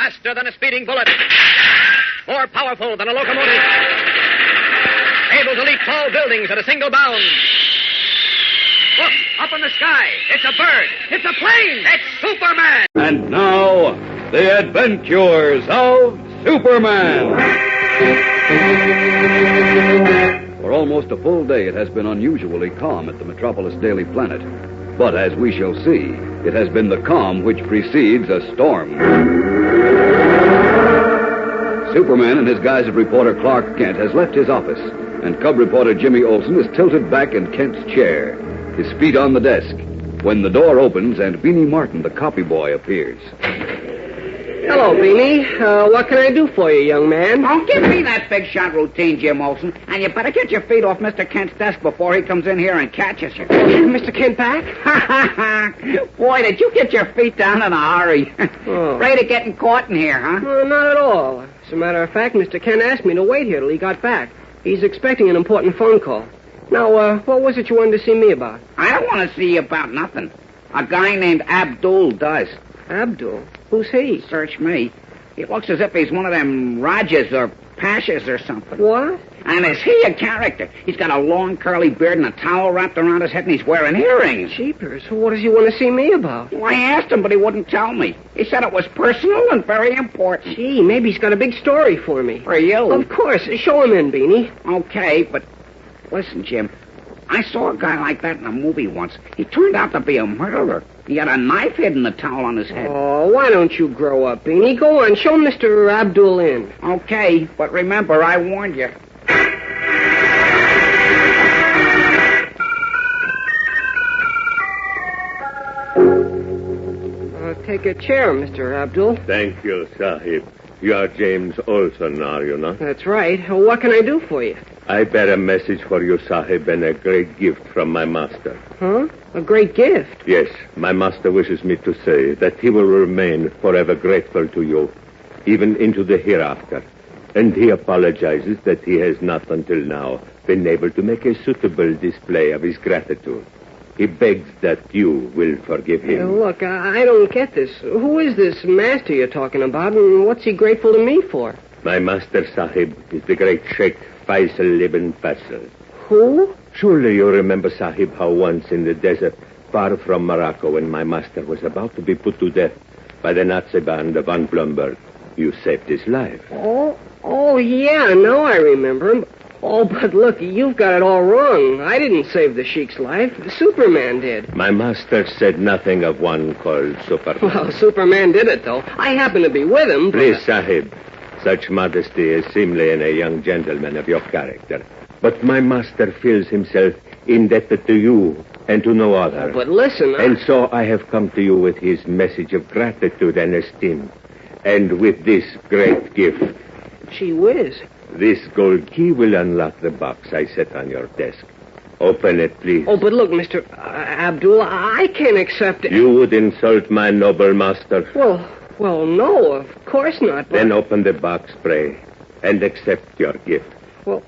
Faster than a speeding bullet. More powerful than a locomotive. Able to leap tall buildings at a single bound. Look, up in the sky. It's a bird. It's a plane. It's Superman. And now, the adventures of Superman. For almost a full day, it has been unusually calm at the Metropolis Daily Planet. But as we shall see, it has been the calm which precedes a storm. Superman, in his guise of reporter Clark Kent, has left his office, and cub reporter Jimmy Olsen is tilted back in Kent's chair, his feet on the desk, when the door opens and Beanie Martin, the copy boy, appears. Hello, Beanie. What can I do for you, young man? Oh, give me that big shot routine, Jim Olsen. And you better get your feet off Mr. Kent's desk before he comes in here and catches you. Mr. Kent back? Boy, did you get your feet down in a hurry. Afraid of getting caught in here, huh? No, not at all. As a matter of fact, Mr. Kent asked me to wait here till he got back. He's expecting an important phone call. Now, what was it you wanted to see me about? I don't want to see you about nothing. A guy named Abdul does. Abdul? Who's he? Search me. He looks as if he's one of them Rajas or Pashas or something. What? And is he a character? He's got a long curly beard and a towel wrapped around his head, and he's wearing earrings. Jeepers, what does he want to see me about? Well, I asked him, but he wouldn't tell me. He said it was personal and very important. Gee, maybe he's got a big story for me. For you? Of course. Show him in, Beanie. Okay, but listen, Jim. I saw a guy like that in a movie once. He turned out to be a murderer. He had a knife hidden in the towel on his head. Oh, why don't you grow up, Beanie? Go on, show Mr. Abdul in. Okay, but remember, I warned you. Take a chair, Mr. Abdul. Thank you, Sahib. You are James Olsen, are you not? That's right. What can I do for you? I bear a message for you, Sahib, and a great gift from my master. Huh? A great gift? Yes, my master wishes me to say that he will remain forever grateful to you, even into the hereafter. And he apologizes that he has not until now been able to make a suitable display of his gratitude. He begs that you will forgive him. Look, I don't get this. Who is this master you're talking about, and what's he grateful to me for? My master, Sahib, is the great Sheikh Faisal ibn Faisal. Who? Surely you remember, Sahib, how once in the desert, far from Morocco, when my master was about to be put to death by the Nazi band of Von Blumberg, you saved his life. Oh, yeah, now I remember him. Oh, but look, you've got it all wrong. I didn't save the Sheik's life. Superman did. My master said nothing of one called Superman. Well, Superman did it, though. I happened to be with him, but... Please, Sahib, such modesty is seemly in a young gentleman of your character. But my master feels himself indebted to you and to no other. Oh, but listen, And so I have come to you with his message of gratitude and esteem. And with this great gift. Gee whiz. This gold key will unlock the box I set on your desk. Open it, please. Oh, but look, Mr. Abdul, I can't accept it. You would insult my noble master. Well, no, of course not. But... Then open the box, pray, and accept your gift. Well,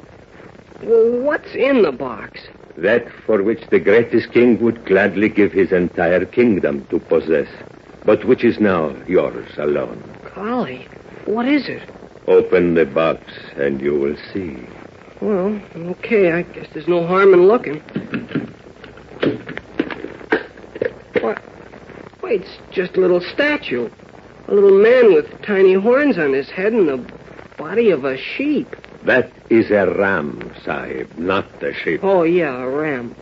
what's in the box? That for which the greatest king would gladly give his entire kingdom to possess, but which is now yours alone. Golly, what is it? Open the box, and you will see. Well, okay, I guess there's no harm in looking. What? Wait, it's just a little statue. A little man with tiny horns on his head and the body of a sheep. That is a ram, Sahib, not a sheep. Oh, yeah, a ram.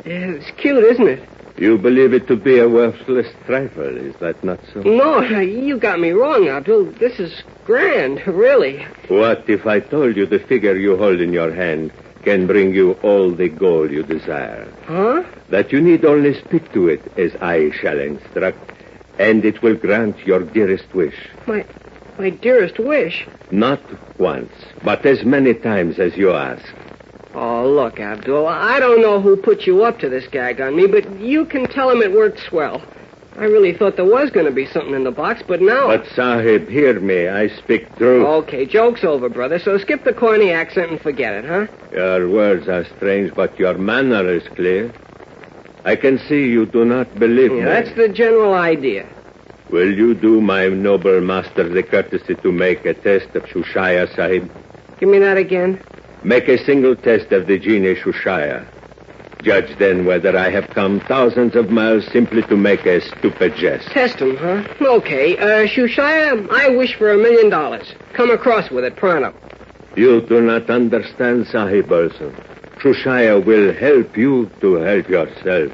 It's cute, isn't it? You believe it to be a worthless trifle, is that not so? No, you got me wrong, Abdul. This is grand, really. What if I told you the figure you hold in your hand can bring you all the gold you desire? Huh? That you need only speak to it as I shall instruct, and it will grant your dearest wish. My dearest wish? Not once, but as many times as you ask. Oh, look, Abdul, I don't know who put you up to this gag on me, but you can tell him it worked swell. I really thought there was going to be something in the box, but now... But, Sahib, hear me. I speak truth. Okay, joke's over, brother, so skip the corny accent and forget it, huh? Your words are strange, but your manner is clear. I can see you do not believe me. That's the general idea. Will you do my noble master the courtesy to make a test of Shushaya, Sahib? Give me that again. Make a single test of the genie Shushaya. Judge then whether I have come thousands of miles simply to make a stupid jest. Test him, huh? Okay. Shushaya, I wish for $1 million. Come across with it pronto. You do not understand, Sahib Olson. Shushaya will help you to help yourself.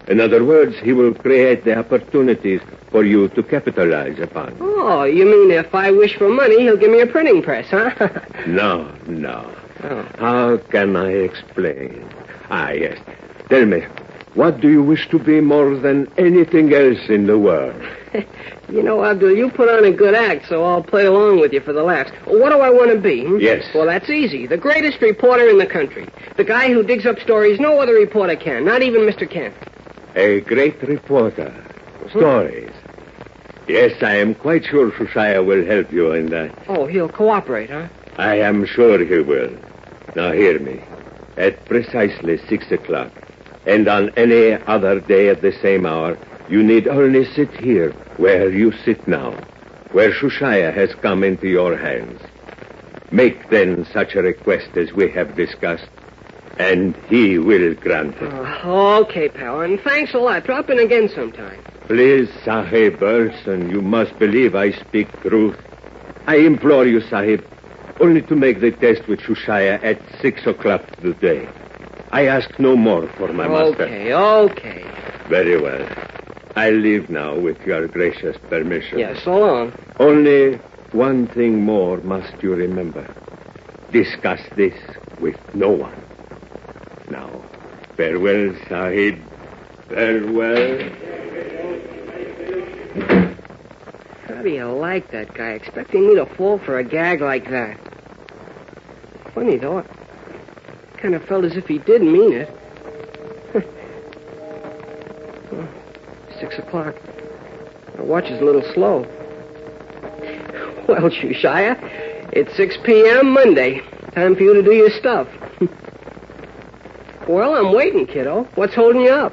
In other words, he will create the opportunities for you to capitalize upon. Oh, you mean if I wish for money, he'll give me a printing press, huh? No. Oh. How can I explain? Yes. Tell me, what do you wish to be more than anything else in the world? You know, Abdul, you put on a good act, so I'll play along with you for the laughs. What do I want to be? Yes. Well, that's easy. The greatest reporter in the country. The guy who digs up stories no other reporter can, not even Mr. Kent. A great reporter. Stories. Yes, I am quite sure Shushaya will help you in that. Oh, he'll cooperate, huh? I am sure he will. Now hear me. At precisely 6 o'clock, and on any other day at the same hour, you need only sit here where you sit now, where Shushaya has come into your hands. Make then such a request as we have discussed, and he will grant it. Okay, pal, and thanks a lot. Drop in again sometime. Please, Sahib Olson, you must believe I speak truth. I implore you, Sahib, only to make the test with Shushaya at 6 o'clock today. I ask no more for my master. Okay. Very well. I leave now with your gracious permission. Yes, so long. Only one thing more must you remember. Discuss this with no one. Now, farewell, Sahib. Farewell. How do you like that guy, expecting me to fall for a gag like that? Funny, though. Kind of felt as if he did mean it. 6 o'clock. My watch is a little slow. Well, Shushaya, it's 6 p.m. Monday. Time for you to do your stuff. Well, I'm waiting, kiddo. What's holding you up?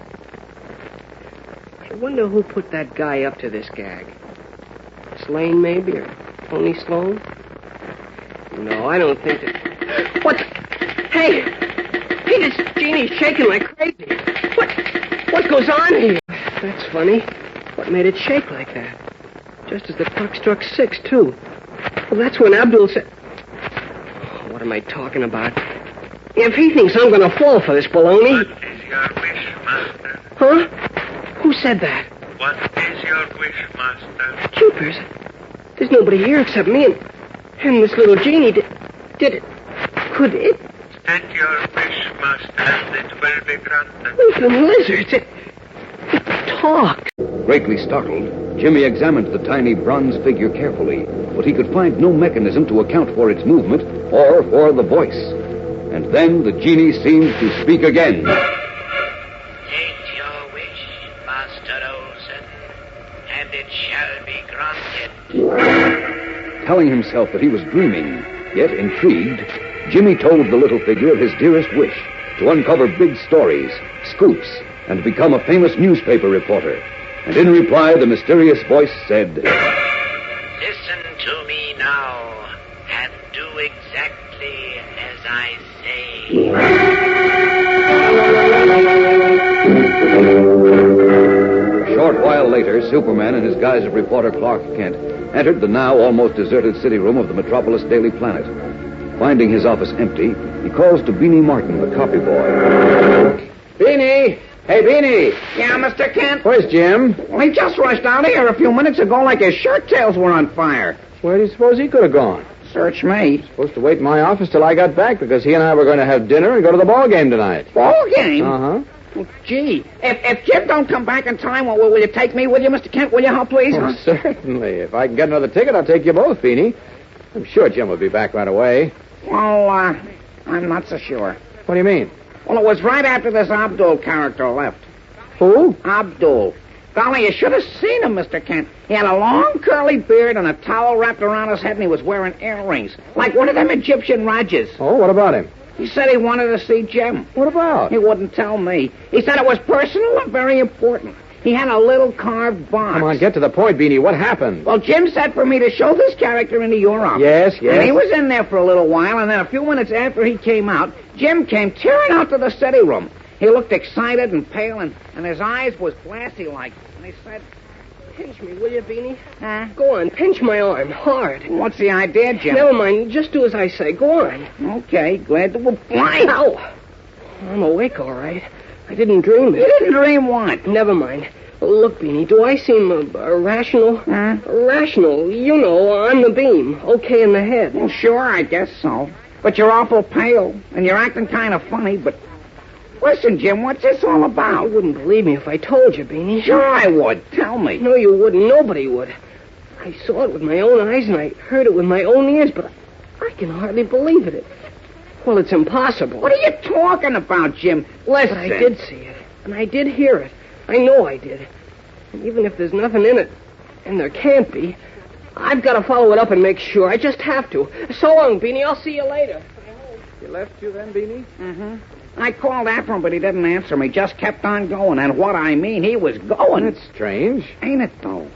I wonder who put that guy up to this gag. Slane, maybe, or Tony Sloan? No, I don't think that... What? Hey, this Genie's shaking like crazy. What goes on here? That's funny. What made it shake like that? Just as the clock struck 6, too. Well, that's when Abdul said... Oh, what am I talking about? If he thinks I'm going to fall for this baloney... What is your wish, Master? Huh? Who said that? What is your wish, Master? Jeepers. There's nobody here except me and this little Genie. Did it... Could it... State your wish, Master, and it will be granted. Weeping lizards. It talked. Greatly startled, Jimmy examined the tiny bronze figure carefully, but he could find no mechanism to account for its movement or for the voice. And then the Genie seemed to speak again. State your wish, Master Olson, and it shall be granted. Telling himself that he was dreaming, yet intrigued, Jimmy told the little figure of his dearest wish to uncover big stories, scoops, and become a famous newspaper reporter. And in reply, the mysterious voice said, Listen to me now, and do exactly as I say. A short while later, Superman, in his guise of reporter Clark Kent, entered the now almost deserted city room of the Metropolis Daily Planet. Finding his office empty, he calls to Beanie Martin, the copy boy. Beanie! Hey, Beanie! Yeah, Mr. Kent? Where's Jim? Well, he just rushed out of here a few minutes ago like his shirt tails were on fire. Where do you suppose he could have gone? Search me. Supposed to wait in my office till I got back because he and I were going to have dinner and go to the ball game tonight. Ball game? Uh-huh. Well, gee, if Jim don't come back in time, will you take me with you, Mr. Kent? Will you, huh, please? Oh, certainly. If I can get another ticket, I'll take you both, Beanie. I'm sure Jim will be back right away. Well, I'm not so sure. What do you mean? Well, it was right after this Abdul character left. Who? Abdul. Golly, you should have seen him, Mr. Kent. He had a long curly beard and a towel wrapped around his head, and he was wearing earrings, like one of them Egyptian Rajas. Oh, what about him? He said he wanted to see Jim. What about? He wouldn't tell me. He said it was personal and very important. He had a little carved box. Come on, get to the point, Beanie. What happened? Well, Jim said for me to show this character into your office. Yes. And he was in there for a little while, and then a few minutes after he came out, Jim came tearing out to the study room. He looked excited and pale, and his eyes was glassy-like. And he said, Pinch me, will you, Beanie? Huh? Go on, pinch my arm, hard. What's the idea, Jim? Never mind, just do as I say. Go on. Okay, glad to oblige. Ow! I'm awake, all right. I didn't dream it. You didn't dream what? Never mind. Look, Beanie, do I seem irrational? Huh? Rational, you know, on the beam. Okay in the head. Well, sure, I guess so. But you're awful pale, and you're acting kind of funny, but... Listen, Jim, what's this all about? You wouldn't believe me if I told you, Beanie. Sure I would. Tell me. No, you wouldn't. Nobody would. I saw it with my own eyes, and I heard it with my own ears, but I can hardly believe it. Well, it's impossible. What are you talking about, Jim? Listen. But I did see it, and I did hear it. I know I did. And even if there's nothing in it, and there can't be, I've got to follow it up and make sure. I just have to. So long, Beanie. I'll see you later. He left you then, Beanie? Mm-hmm. I called after him, but he didn't answer me. Just kept on going. And what I mean, he was going. That's strange. Ain't it, though?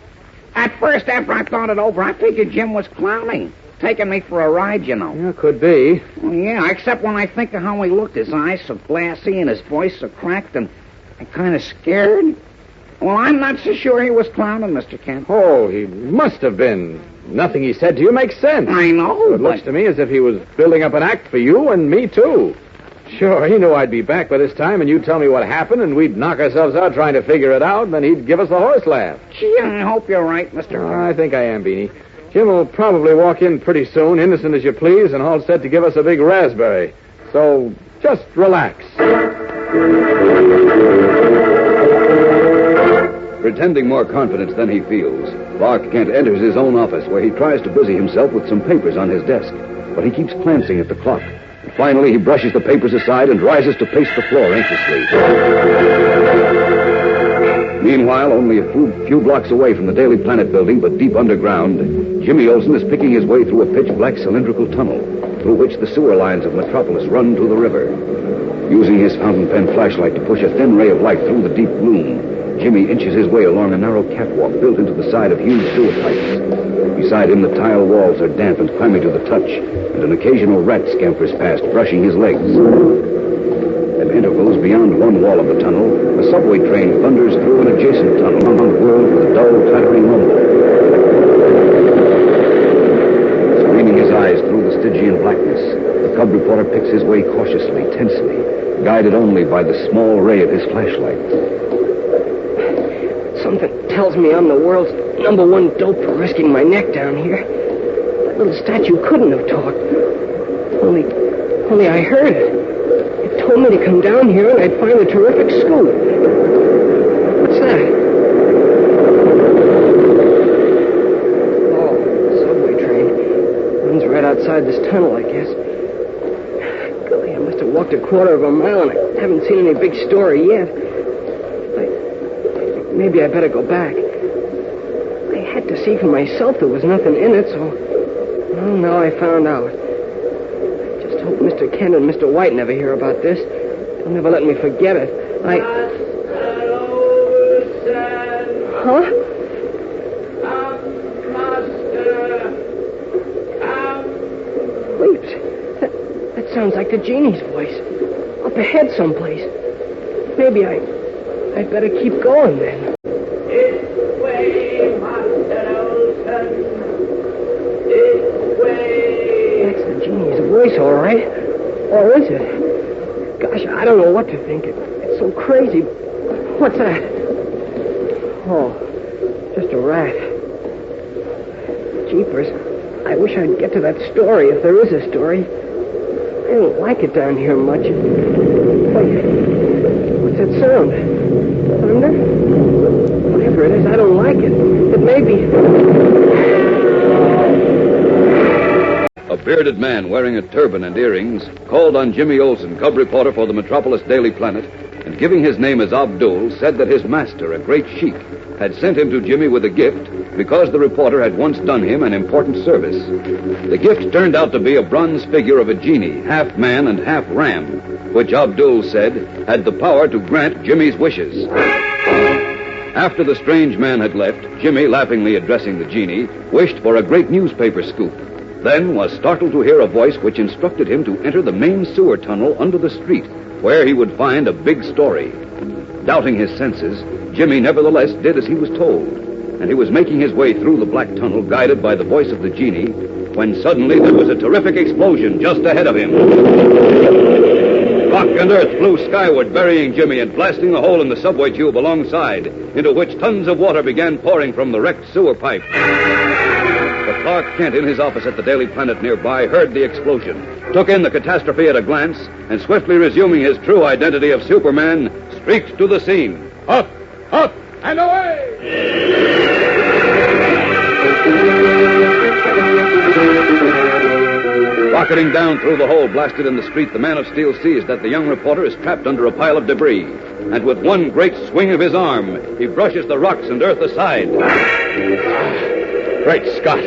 At first, after I thought it over, I figured Jim was clowning. Taking me for a ride, you know. Yeah, could be. Well, yeah, except when I think of how he looked. His eyes so glassy and his voice so cracked and kind of scared. Well, I'm not so sure he was clowning, Mr. Kent. Oh, he must have been. Nothing he said to you makes sense. I know, It looks but... to me as if he was building up an act for you and me, too. Sure, he knew I'd be back by this time, and you'd tell me what happened, and we'd knock ourselves out trying to figure it out, and then he'd give us the horse laugh. Gee, I hope you're right, Mr. Kent. I think I am, Beanie. Jim will probably walk in pretty soon, innocent as you please, and all set to give us a big raspberry. So, just relax. Pretending more confidence than he feels, Clark Kent enters his own office where he tries to busy himself with some papers on his desk. But he keeps glancing at the clock. And finally, he brushes the papers aside and rises to pace the floor anxiously. Meanwhile, only a few blocks away from the Daily Planet building, but deep underground, Jimmy Olsen is picking his way through a pitch-black cylindrical tunnel through which the sewer lines of Metropolis run to the river. Using his fountain pen flashlight to push a thin ray of light through the deep gloom, Jimmy inches his way along a narrow catwalk built into the side of huge sewer pipes. Beside him, the tile walls are damp and clammy to the touch, and an occasional rat scampers past, brushing his legs. At intervals beyond one wall of the tunnel, a subway train thunders through an adjacent tunnel, whirled with a dull, clattering rumble. Screening his eyes through the Stygian blackness, the cub reporter picks his way cautiously, tensely, guided only by the small ray of his flashlight. Something tells me I'm the world's #1 dope for risking my neck down here. That little statue couldn't have talked. Only I heard it. It told me to come down here and I'd find a terrific scoop. What's that? Oh, subway train. Runs right outside this tunnel, I guess. Golly, I must have walked a quarter of a mile and I haven't seen any big story yet. Maybe I better go back. I had to see for myself there was nothing in it, so... Well, now I found out. I just hope Mr. Kent and Mr. White never hear about this. They'll never let me forget it. Huh? Wait. That sounds like the genie's voice. Up ahead someplace. Maybe I'd better keep going then. This way, Master Olson. This way. That's the genie's voice, all right. Or is it? Gosh, I don't know what to think. It's so crazy. What's that? Oh, just a rat. Jeepers. I wish I'd get to that story, if there is a story. I don't like it down here much. Wait. What's that sound? Thunder? Whatever it is, I don't like it. It may be... A bearded man wearing a turban and earrings called on Jimmy Olsen, cub reporter for the Metropolis Daily Planet, and giving his name as Abdul, said that his master, a great sheik, had sent him to Jimmy with a gift because the reporter had once done him an important service. The gift turned out to be a bronze figure of a genie, half man and half ram, which Abdul said had the power to grant Jimmy's wishes. After the strange man had left, Jimmy, laughingly addressing the genie, wished for a great newspaper scoop, then was startled to hear a voice which instructed him to enter the main sewer tunnel under the street, where he would find a big story. Doubting his senses, Jimmy nevertheless did as he was told, and he was making his way through the black tunnel, guided by the voice of the genie, when suddenly there was a terrific explosion just ahead of him. Rock and earth flew skyward, burying Jimmy and blasting a hole in the subway tube alongside, into which tons of water began pouring from the wrecked sewer pipe. But Clark Kent, in his office at the Daily Planet nearby, heard the explosion, took in the catastrophe at a glance, and swiftly resuming his true identity of Superman, streaked to the scene. Up, and away! Rocketing down through the hole blasted in the street, the Man of Steel sees that the young reporter is trapped under a pile of debris. And with one great swing of his arm, he brushes the rocks and earth aside. Great Scott.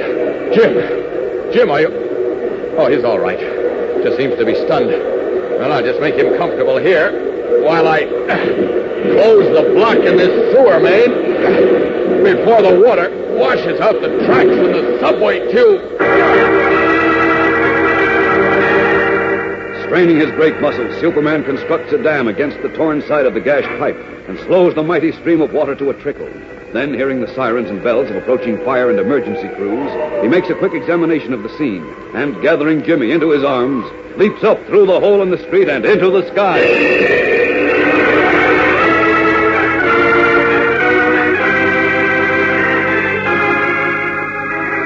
Jim, are you... Oh, he's all right. Just seems to be stunned. Well, I'll just make him comfortable here while I close the block in this sewer main before the water washes out the tracks in the subway tube. Straining his great muscles, Superman constructs a dam against the torn side of the gashed pipe and slows the mighty stream of water to a trickle. Then, hearing the sirens and bells of approaching fire and emergency crews, he makes a quick examination of the scene and, gathering Jimmy into his arms, leaps up through the hole in the street and into the sky.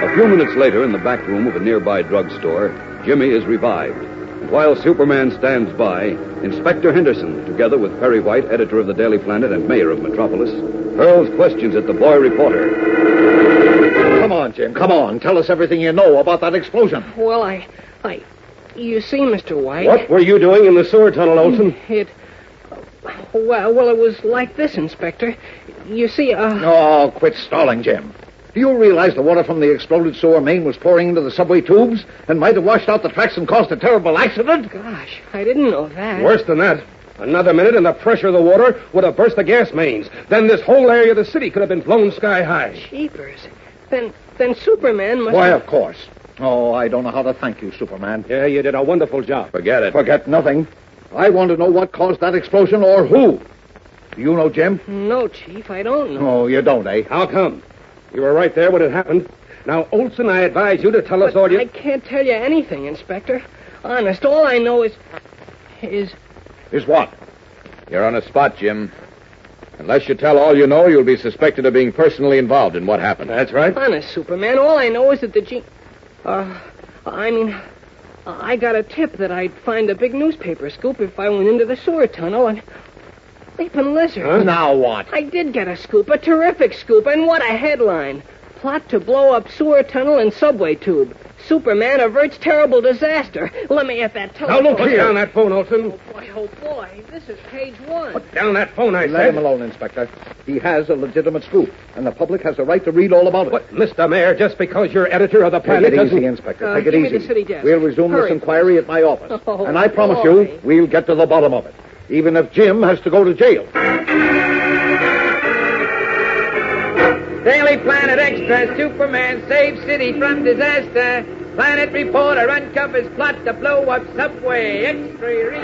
A few minutes later, in the back room of a nearby drugstore, Jimmy is revived. And while Superman stands by, Inspector Henderson, together with Perry White, editor of the Daily Planet and mayor of Metropolis, hurls questions at the boy reporter. Come on, Jim, come on. Tell us everything you know about that explosion. Well, you see, Mr. White... What were you doing in the sewer tunnel, Olson? Well, it was like this, Inspector. You see, Oh, quit stalling, Jim. Do you realize the water from the exploded sewer main was pouring into the subway tubes and might have washed out the tracks and caused a terrible accident? Gosh, I didn't know that. Worse than that. Another minute and the pressure of the water would have burst the gas mains. Then this whole area of the city could have been blown sky high. Jeepers. Then Superman must... Why, of course. Oh, I don't know how to thank you, Superman. Yeah, you did a wonderful job. Forget it. Forget nothing. I want to know what caused that explosion or who. Do you know, Jim? No, Chief, I don't know. Oh, you don't, eh? How come? You were right there when it happened. Now, Olson, I advise you to tell us all you... I can't tell you anything, Inspector. Honest, all I know is... Is what? You're on a spot, Jim. Unless you tell all you know, you'll be suspected of being personally involved in what happened. That's right. Honest, Superman, all I know is that the I got a tip that I'd find a big newspaper scoop if I went into the sewer tunnel and... Leaping lizard. Huh? Now what? I did get a scoop, a terrific scoop, and what a headline. Plot to blow up sewer tunnel and subway tube. Superman averts terrible disaster. Let me at that telephone. Now, look, put down that phone, Olson. Oh, boy. This is page 1. Put down that phone, I said. Let him alone, Inspector. He has a legitimate scoop, and the public has a right to read all about it. But, Mr. Mayor, just because you're editor of the Planet Take it doesn't... easy, Inspector. Take it give easy. me the city desk. We'll resume Hurry. this inquiry at my office. Oh, and I promise boy. you, we'll get to the bottom of it, even if Jim has to go to jail. Daily Planet Extra, Superman saves city from disaster. Planet reporter uncovers plot to blow up subway. Extra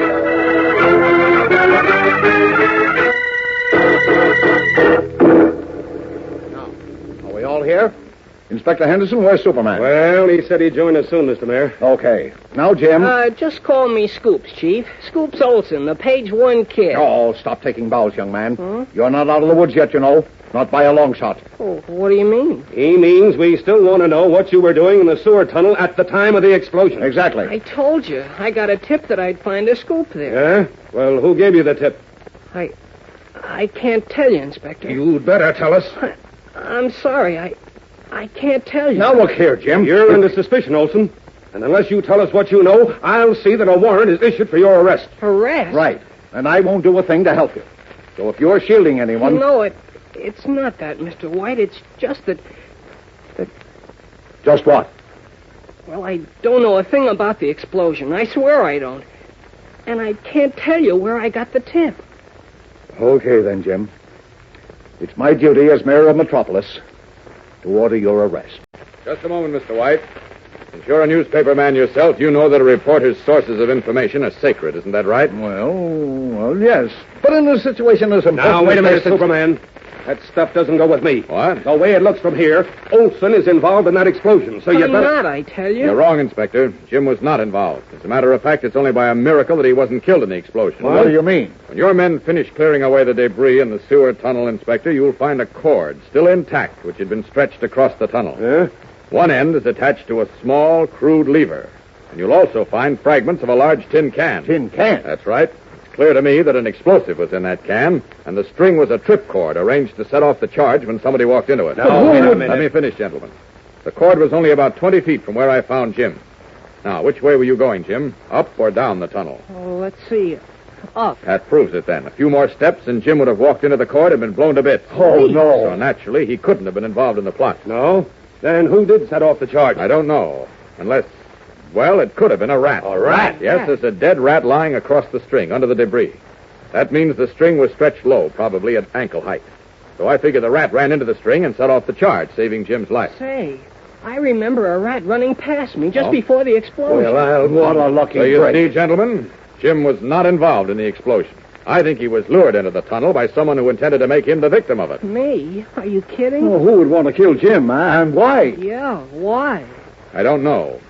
Now, are we all here? Inspector Henderson, where's Superman? Well, he said he'd join us soon, Mr. Mayor. Okay. Now, Jim. Just call me Scoops, Chief. Scoops Olson, the page 1 kid. Oh, stop taking bows, young man. Huh? You're not out of the woods yet, you know. Not by a long shot. Oh, what do you mean? He means we still want to know what you were doing in the sewer tunnel at the time of the explosion. Exactly. I told you. I got a tip that I'd find a scoop there. Yeah? Well, who gave you the tip? I can't tell you, Inspector. You'd better tell us. I'm sorry. I can't tell you. Now, look here, Jim. You're under suspicion, Olson. And unless you tell us what you know, I'll see that a warrant is issued for your arrest. Arrest? Right. And I won't do a thing to help you. So if you're shielding anyone... No, it's not that, Mr. White. It's just that... Just what? Well, I don't know a thing about the explosion. I swear I don't. And I can't tell you where I got the tip. Okay, then, Jim. It's my duty as mayor of Metropolis to order your arrest. Just a moment, Mr. White. Since you're a newspaper man yourself, you know that a reporter's sources of information are sacred, isn't that right? Well, yes. But in a situation as important... Now, wait a minute, Superman. That stuff doesn't go with me. What? The way it looks from here, Olson is involved in that explosion, so you I'm better... not, I tell you. You're wrong, Inspector. Jim was not involved. As a matter of fact, it's only by a miracle that he wasn't killed in the explosion. What do you mean? When your men finish clearing away the debris in the sewer tunnel, Inspector, you'll find a cord still intact, which had been stretched across the tunnel. Huh? One end is attached to a small, crude lever. And you'll also find fragments of a large tin can. Tin can? That's right. It's clear to me that an explosive was in that can, and the string was a trip cord arranged to set off the charge when somebody walked into it. Now, wait a minute. Let me finish, gentlemen. The cord was only about 20 feet from where I found Jim. Now, which way were you going, Jim? Up or down the tunnel? Oh, let's see. Up. That proves it, then. A few more steps, and Jim would have walked into the cord and been blown to bits. Oh, no. So, naturally, he couldn't have been involved in the plot. No? Then who did set off the charge? I don't know. Unless, well, it could have been a rat. A rat? Yes, there's a dead rat lying across the string, under the debris. That means the string was stretched low, probably at ankle height. So I figure the rat ran into the string and set off the charge, saving Jim's life. Say, I remember a rat running past me just before the explosion. Well, what a lucky So you break. see, gentlemen, Jim was not involved in the explosion. I think he was lured into the tunnel by someone who intended to make him the victim of it. Me? Are you kidding? Oh, who would want to kill Jim, and why? Yeah, why? I don't know.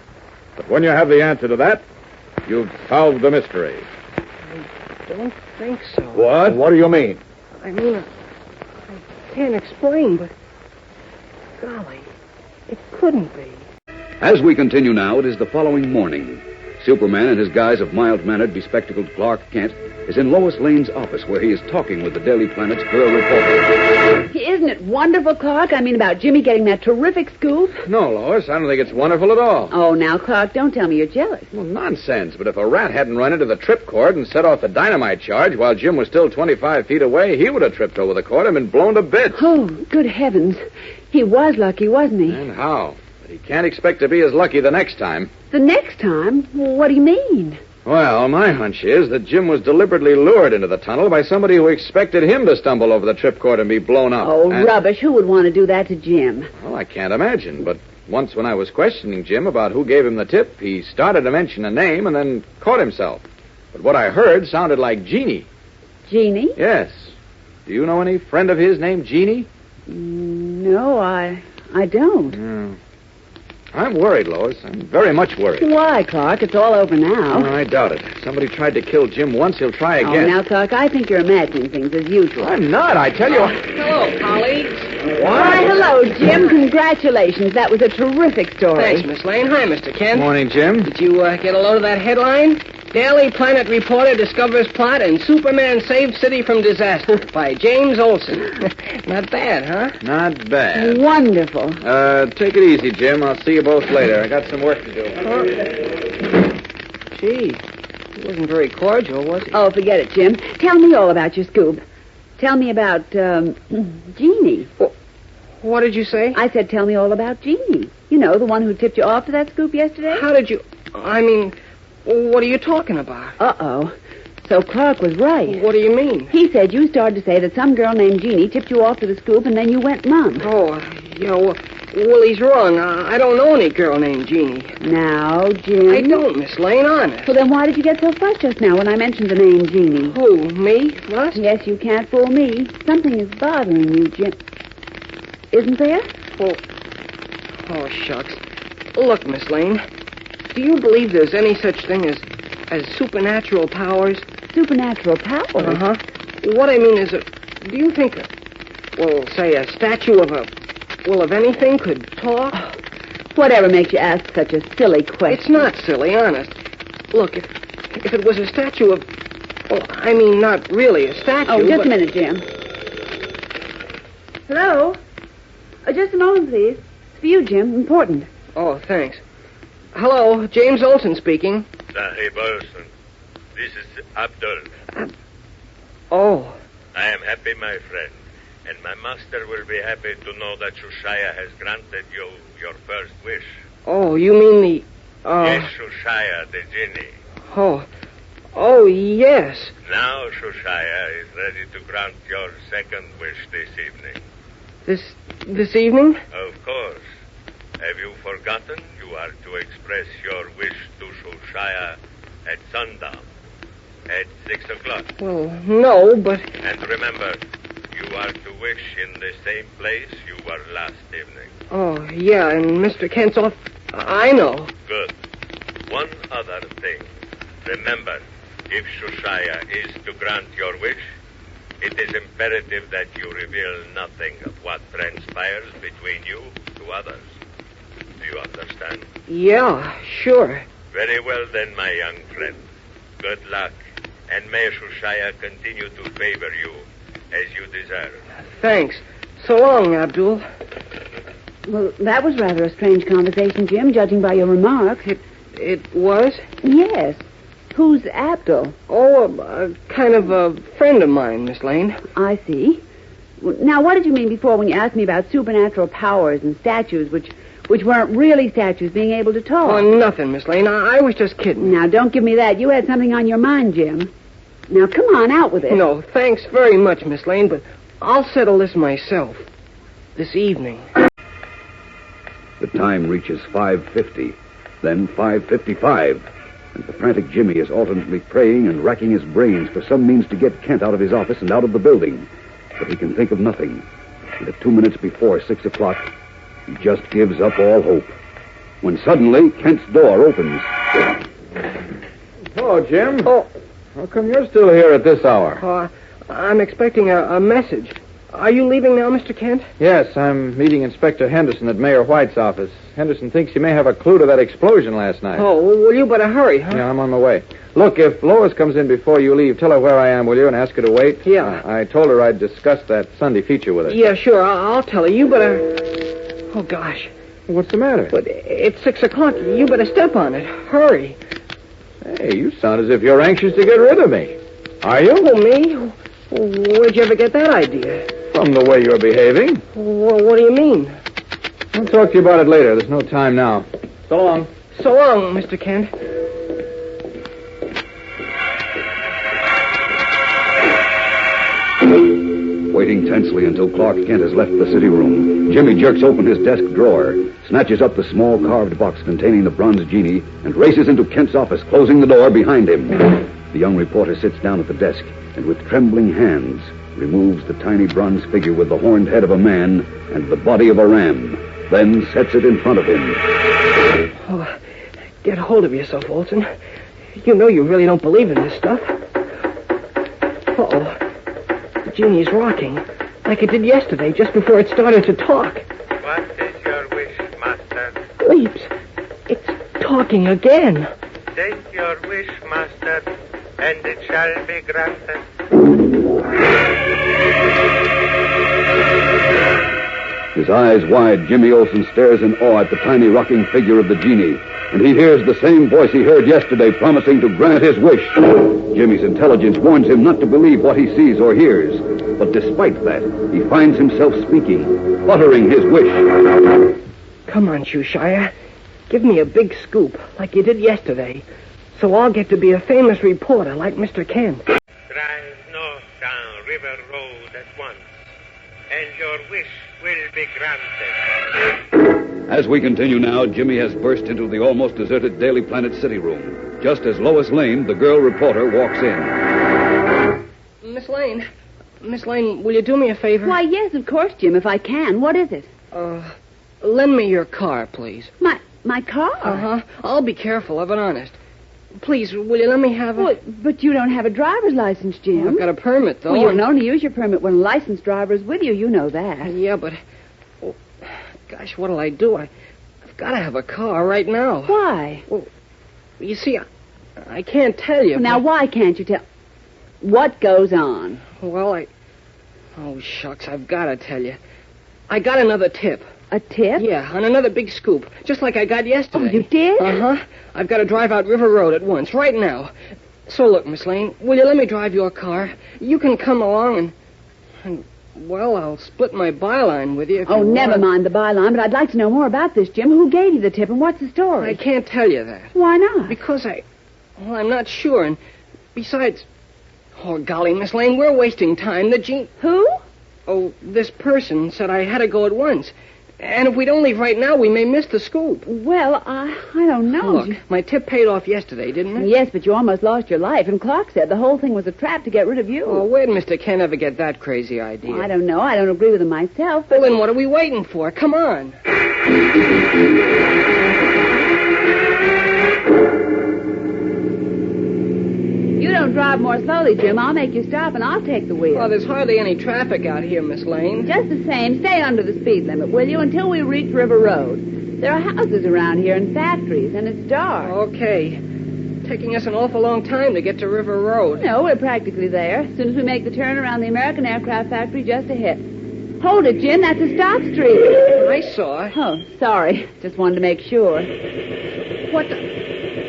But when you have the answer to that, you've solved the mystery. I don't think so. What? What do you mean? I mean, I can't explain, but golly, it couldn't be. As we continue now, it is the following morning. Superman, in his guise of mild-mannered, bespectacled Clark Kent, is in Lois Lane's office where he is talking with the Daily Planet's girl reporter. Isn't it wonderful, Clark? I mean, about Jimmy getting that terrific scoop. No, Lois, I don't think it's wonderful at all. Oh, now, Clark, don't tell me you're jealous. Well, nonsense. But if a rat hadn't run into the trip cord and set off the dynamite charge while Jim was still 25 feet away, he would have tripped over the cord and been blown to bits. Oh, good heavens. He was lucky, wasn't he? And how? But he can't expect to be as lucky the next time. The next time? What do you mean? Well, my hunch is that Jim was deliberately lured into the tunnel by somebody who expected him to stumble over the trip cord and be blown up. Oh, rubbish. Who would want to do that to Jim? Well, I can't imagine. But once when I was questioning Jim about who gave him the tip, he started to mention a name and then caught himself. But what I heard sounded like Genie. Genie? Yes. Do you know any friend of his named Genie? No, I don't. I'm worried, Lois. I'm very much worried. Why, Clark? It's all over now. I doubt it. Somebody tried to kill Jim once. He'll try Oh, again. now, Clark, I think you're imagining things as usual. I'm not. I tell you. Hello, colleagues. Why, hello, Jim. Congratulations. That was a terrific story. Thanks, Miss Lane. Hi, Mr. Kent. Morning, Jim. Did you get a load of that headline? Daily Planet reporter discovers plot and Superman saves city from disaster by James Olson. Not bad, huh? Not bad. Wonderful. Take it easy, Jim. I'll see you both later. I got some work to do. Gee, he wasn't very cordial, was he? Oh, forget it, Jim. Tell me all about your scoop. Tell me about, Genie. What did you say? I said tell me all about Genie. You know, the one who tipped you off to that scoop yesterday? How did you... I mean, what are you talking about? Uh-oh. So Clark was right. What do you mean? He said you started to say that some girl named Genie tipped you off to the scoop and then you went mum. Oh, well, he's wrong. I don't know any girl named Genie. Now, Jim. I don't, Miss Lane, honest. Well, then why did you get so fussed just now when I mentioned the name Genie? Who, me? What? Yes, you can't fool me. Something is bothering you, Jim. Isn't there? Oh, shucks. Look, Miss Lane, do you believe there's any such thing as supernatural powers? Supernatural powers? Uh-huh. What I mean is, do you think, say a statue of anything could talk? Whatever makes you ask such a silly question? It's not silly, honest. Look, if it was a statue of... Well, I mean, not really a statue, Oh, just a minute, Jim. Hello? Just a moment, please. It's for you, Jim. Important. Oh, thanks. Hello, James Olson speaking. Sahib Olson, this is Abdul. Oh. I am happy, my friend. And my master will be happy to know that Shushaya has granted you your first wish. Oh, you mean the... Yes, Shushaya, the genie. Oh. Oh, yes. Now, Shushaya is ready to grant your second wish this evening. This evening? Of course. Have you forgotten? You are to express your wish to Shushaya at sundown, at 6 o'clock. Well, no, but... And remember, you are to wish in the same place you were last evening. Oh, yeah, and Mr. Kent's off... I know. Good. One other thing. Remember, if Shushaya is to grant your wish, it is imperative that you reveal nothing of what transpires between you to others. Do you understand? Yeah, sure. Very well then, my young friend. Good luck, and may Shushaya continue to favor you as you deserve. Thanks. So long, Abdul. Well, that was rather a strange conversation, Jim, judging by your remarks. It was? Yes. Who's Abdul? Oh, kind of a friend of mine, Miss Lane. I see. Now, what did you mean before when you asked me about supernatural powers and statues, which weren't really statues being able to talk? Oh, nothing, Miss Lane. I was just kidding. Now, don't give me that. You had something on your mind, Jim. Now, come on, out with it. No, thanks very much, Miss Lane, but I'll settle this myself. This evening. The time reaches 5:50, then 5:55, and the frantic Jimmy is alternately praying and racking his brains for some means to get Kent out of his office and out of the building. But he can think of nothing. And at 2 minutes before 6 o'clock, he just gives up all hope. When suddenly, Kent's door opens. Hello, Jim. Oh. How come you're still here at this hour? I'm expecting a message. Are you leaving now, Mr. Kent? Yes, I'm meeting Inspector Henderson at Mayor White's office. Henderson thinks he may have a clue to that explosion last night. Oh, well, you better hurry, huh? Yeah, I'm on my way. Look, if Lois comes in before you leave, tell her where I am, will you, and ask her to wait? Yeah. I told her I'd discuss that Sunday feature with her. Yeah, sure. I'll tell her. You better... Oh, gosh. What's the matter? But it's 6 o'clock. You better step on it. Hurry. Hey, you sound as if you're anxious to get rid of me. Are you? Oh, me? Where'd you ever get that idea? From the way you're behaving. Well, what do you mean? I'll talk to you about it later. There's no time now. So long. So long, Mr. Kent. Waiting tensely until Clark Kent has left the city room, Jimmy jerks open his desk drawer, snatches up the small carved box containing the bronze genie, and races into Kent's office, closing the door behind him. The young reporter sits down at the desk and with trembling hands removes the tiny bronze figure with the horned head of a man and the body of a ram, then sets it in front of him. Oh, get hold of yourself, Olson. You know you really don't believe in this stuff. Uh-oh. The genie's rocking, like it did yesterday, just before it started to talk. What is your wish, Master? Leaps. It's talking again. Take your wish, Master, and it shall be granted. His eyes wide, Jimmy Olsen stares in awe at the tiny rocking figure of the genie, and he hears the same voice he heard yesterday promising to grant his wish. Jimmy's intelligence warns him not to believe what he sees or hears, but despite that, he finds himself speaking, uttering his wish. Come on, Shushaya. Give me a big scoop, like you did yesterday, so I'll get to be a famous reporter like Mr. Kent. Drive north down River Road at once, and your wish will be granted. As we continue now, Jimmy has burst into the almost deserted Daily Planet city room, just as Lois Lane, the girl reporter, walks in. Miss Lane, will you do me a favor? Why, yes, of course, Jim, if I can. What is it? Lend me your car, please. My car? Uh-huh. I'll be careful of it, honest. Please, will you let me have it? Well, but you don't have a driver's license, Jim. Well, I've got a permit, though. Well, you can only use your permit when a licensed driver is with you. You know that. Yeah, but... Oh, gosh, what'll I do? I've got to have a car right now. Why? Well, you see, I can't tell you. Well, now, why can't you tell? What goes on? Well, Oh, shucks, I've got to tell you. I got another tip. A tip? Yeah, on another big scoop, just like I got yesterday. Oh, you did? Uh-huh. I've got to drive out River Road at once, right now. So look, Miss Lane, will you let me drive your car? You can come along and well, I'll split my byline with you if you never want. mind the byline, but I'd like to know more about this, Jim. Who gave you the tip and what's the story? I can't tell you that. Why not? Because I'm not sure, and Besides... Oh, golly, Miss Lane, we're wasting time. Who? Oh, this person said I had to go at once. And if we don't leave right now, we may miss the scoop. Well, I don't know. Look, my tip paid off yesterday, didn't it? Yes, but you almost lost your life. And Clark said the whole thing was a trap to get rid of you. Oh, where'd Mr. Ken ever get that crazy idea? Well, I don't know. I don't agree with him myself, but... Well, then what are we waiting for? Come on. You don't drive more slowly, Jim. I'll make you stop and I'll take the wheel. Well, there's hardly any traffic out here, Miss Lane. Just the same, stay under the speed limit, will you, until we reach River Road. There are houses around here and factories, and it's dark. Okay. Taking us an awful long time to get to River Road. No, we're practically there. As soon as we make the turn around the American Aircraft Factory just ahead. Hold it, Jim. That's a stop street. I saw it. Oh, sorry. Just wanted to make sure. What the...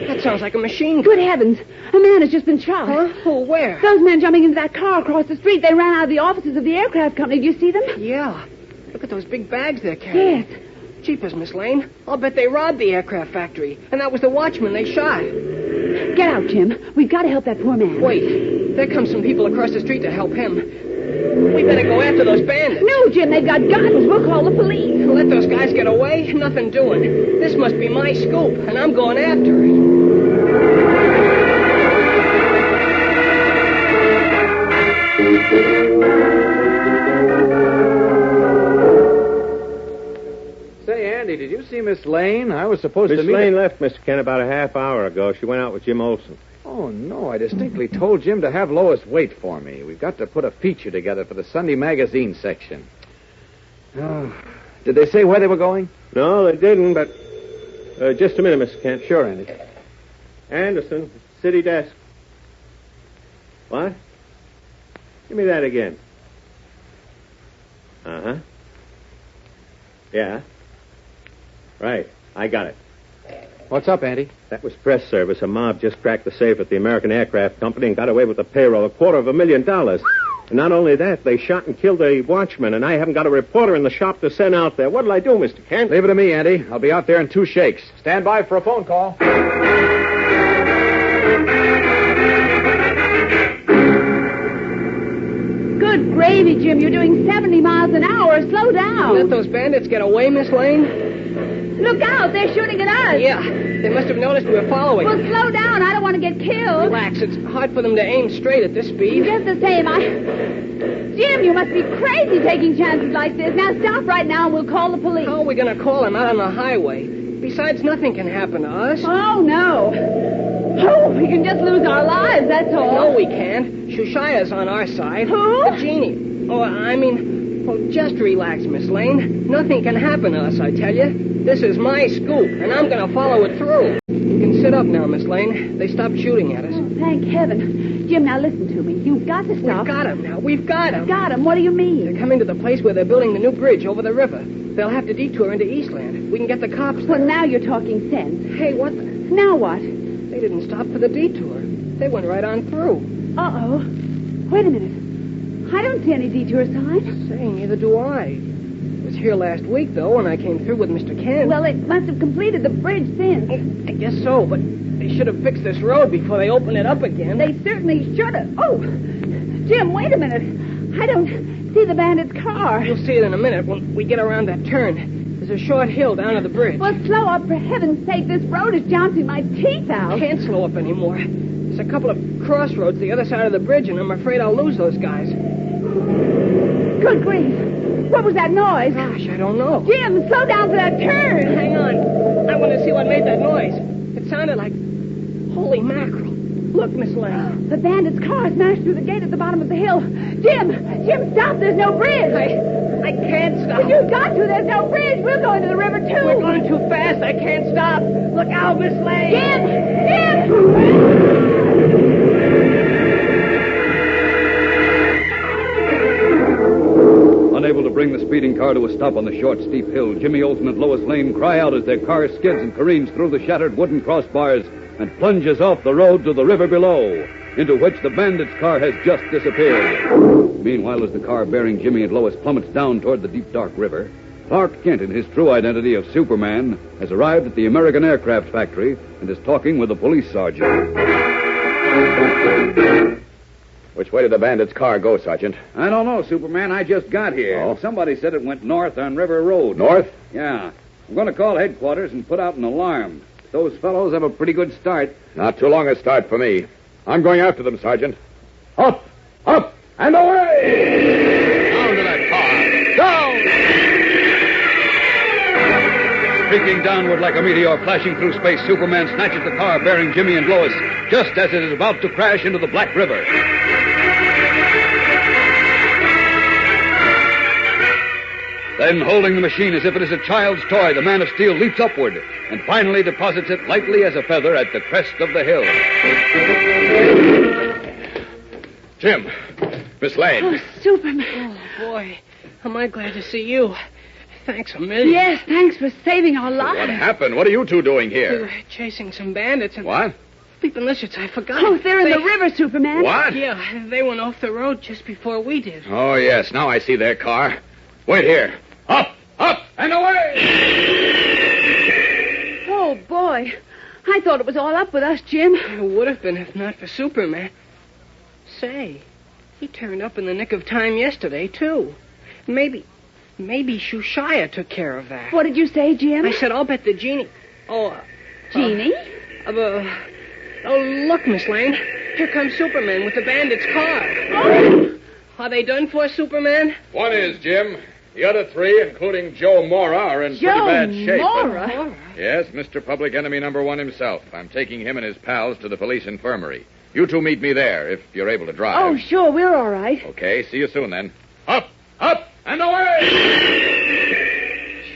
That sounds like a machine gun. Good heavens. A man has just been shot. Huh? Oh, where? Those men jumping into that car across the street. They ran out of the offices of the aircraft company. Do you see them? Yeah. Look at those big bags they're carrying. Yes. Jeepers, Miss Lane. I'll bet they robbed the aircraft factory. And that was the watchman they shot. Get out, Jim. We've got to help that poor man. Wait. There come some people across the street to help him. We better go after those bandits. No, Jim. They've got guns. We'll call the police. Let those guys get away? Nothing doing. This must be my scoop, and I'm going after it. Say, Andy, did you see Miss Lane? I was supposed to meet... Miss Lane left, Mr. Kent, about a half hour ago. She went out with Jim Olson. Oh, no, I distinctly told Jim to have Lois wait for me. We've got to put a feature together for the Sunday magazine section. Oh, did they say where they were going? No, they didn't, but... just a minute, Mr. Kent. Sure, Andy. Anderson, city desk. What? Give me that again. Uh-huh. Yeah. Right. I got it. What's up, Andy? That was press service. A mob just cracked the safe at the American Aircraft Company and got away with the payroll, $250,000. And not only that, they shot and killed a watchman, and I haven't got a reporter in the shop to send out there. What'll I do, Mr. Kent? Leave it to me, Andy. I'll be out there in 2 shakes. Stand by for a phone call. Good gravy, Jim. You're doing 70 miles an hour. Slow down. Let those bandits get away, Miss Lane? Look out. They're shooting at us. Yeah. They must have noticed we were following. Well, slow down. I don't want to get killed. Relax. It's hard for them to aim straight at this speed. Just the same, Jim, you must be crazy taking chances like this. Now stop right now and we'll call the police. How are we going to call them out on the highway? Besides, nothing can happen to us. Oh, no. Oh, we can just lose our lives, that's all. No, we can't. Shushaya's on our side. Who? The Genie. Just relax, Miss Lane. Nothing can happen to us, I tell you. This is my scoop, and I'm going to follow it through. You can sit up now, Miss Lane. They stopped shooting at us. Oh, thank heaven. Jim, now listen to me. You've got to stop. We've got him now. We've got him. Got him? What do you mean? They're coming to the place where they're building the new bridge over the river. They'll have to detour into Eastland. We can get the cops there. Well, now you're talking sense. Hey, what the... Now what? They didn't stop for the detour. They went right on through. Uh-oh. Wait a minute. I don't see any detour sign. Say, neither do I. I was here last week, though, when I came through with Mr. Kent. Well, they must have completed the bridge since. I guess so, but they should have fixed this road before they open it up again. They certainly should have. Oh, Jim, wait a minute. I don't see the bandit's car. You'll see it in a minute when we get around that turn. There's a short hill down to the bridge. Well, slow up, for heaven's sake. This road is jouncing my teeth out. I can't slow up anymore. There's a couple of crossroads the other side of the bridge, and I'm afraid I'll lose those guys. Good grief. What was that noise? Gosh, I don't know. Jim, slow down for that turn. Hang on. I want to see what made that noise. It sounded like... Holy mackerel. Look, Miss Lane. The bandit's car smashed through the gate at the bottom of the hill. Jim, stop. There's no bridge. I can't stop. But you've got to. There's no bridge. We're going to the river, too. We're going too fast. I can't stop. Look out, Miss Lane. Jim! Unable to bring the speeding car to a stop on the short, steep hill, Jimmy Olsen and Lois Lane cry out as their car skids and careens through the shattered wooden crossbars and plunges off the road to the river below, into which the bandit's car has just disappeared. Meanwhile, as the car bearing Jimmy and Lois plummets down toward the deep, dark river, Clark Kent, in his true identity of Superman, has arrived at the American Aircraft Factory and is talking with a police sergeant. Which way did the bandit's car go, Sergeant? I don't know, Superman. I just got here. Oh? Somebody said it went north on River Road. North? Yeah. I'm going to call headquarters and put out an alarm. Those fellows have a pretty good start. Not too long a start for me. I'm going after them, Sergeant. Up, up, and away! Down to that car. Down! Streaking downward like a meteor flashing through space, Superman snatches the car bearing Jimmy and Lois just as it is about to crash into the Black River. Then, holding the machine as if it is a child's toy, the Man of Steel leaps upward and finally deposits it lightly as a feather at the crest of the hill. Jim, Miss Lane. Oh, Superman. Oh, boy. Am I glad to see you. Thanks a million. Yes, thanks for saving our lives. What happened? What are you two doing We here? were chasing some bandits and... What? Sleeping lizards, I forgot. Oh, they're in the river, Superman. What? Yeah, they went off the road just before we did. Oh, yes. Now I see their car. Wait here. Up, up, and away! Oh, boy. I thought it was all up with us, Jim. It would have been if not for Superman. Say, he turned up in the nick of time yesterday, too. Maybe Shushaya took care of that. What did you say, Jim? I said, I'll bet the Genie... Genie? Look, Miss Lane. Here comes Superman with the bandit's car. Oh. Are they done for, Superman? One is, Jim. The other three, including Joe Mora, are in pretty bad shape. Mora? Yes, Mr. Public Enemy number 1 himself. I'm taking him and his pals to the police infirmary. You two meet me there, if you're able to drive. Oh, sure, we're all right. Okay, see you soon, then. Up, up, and away!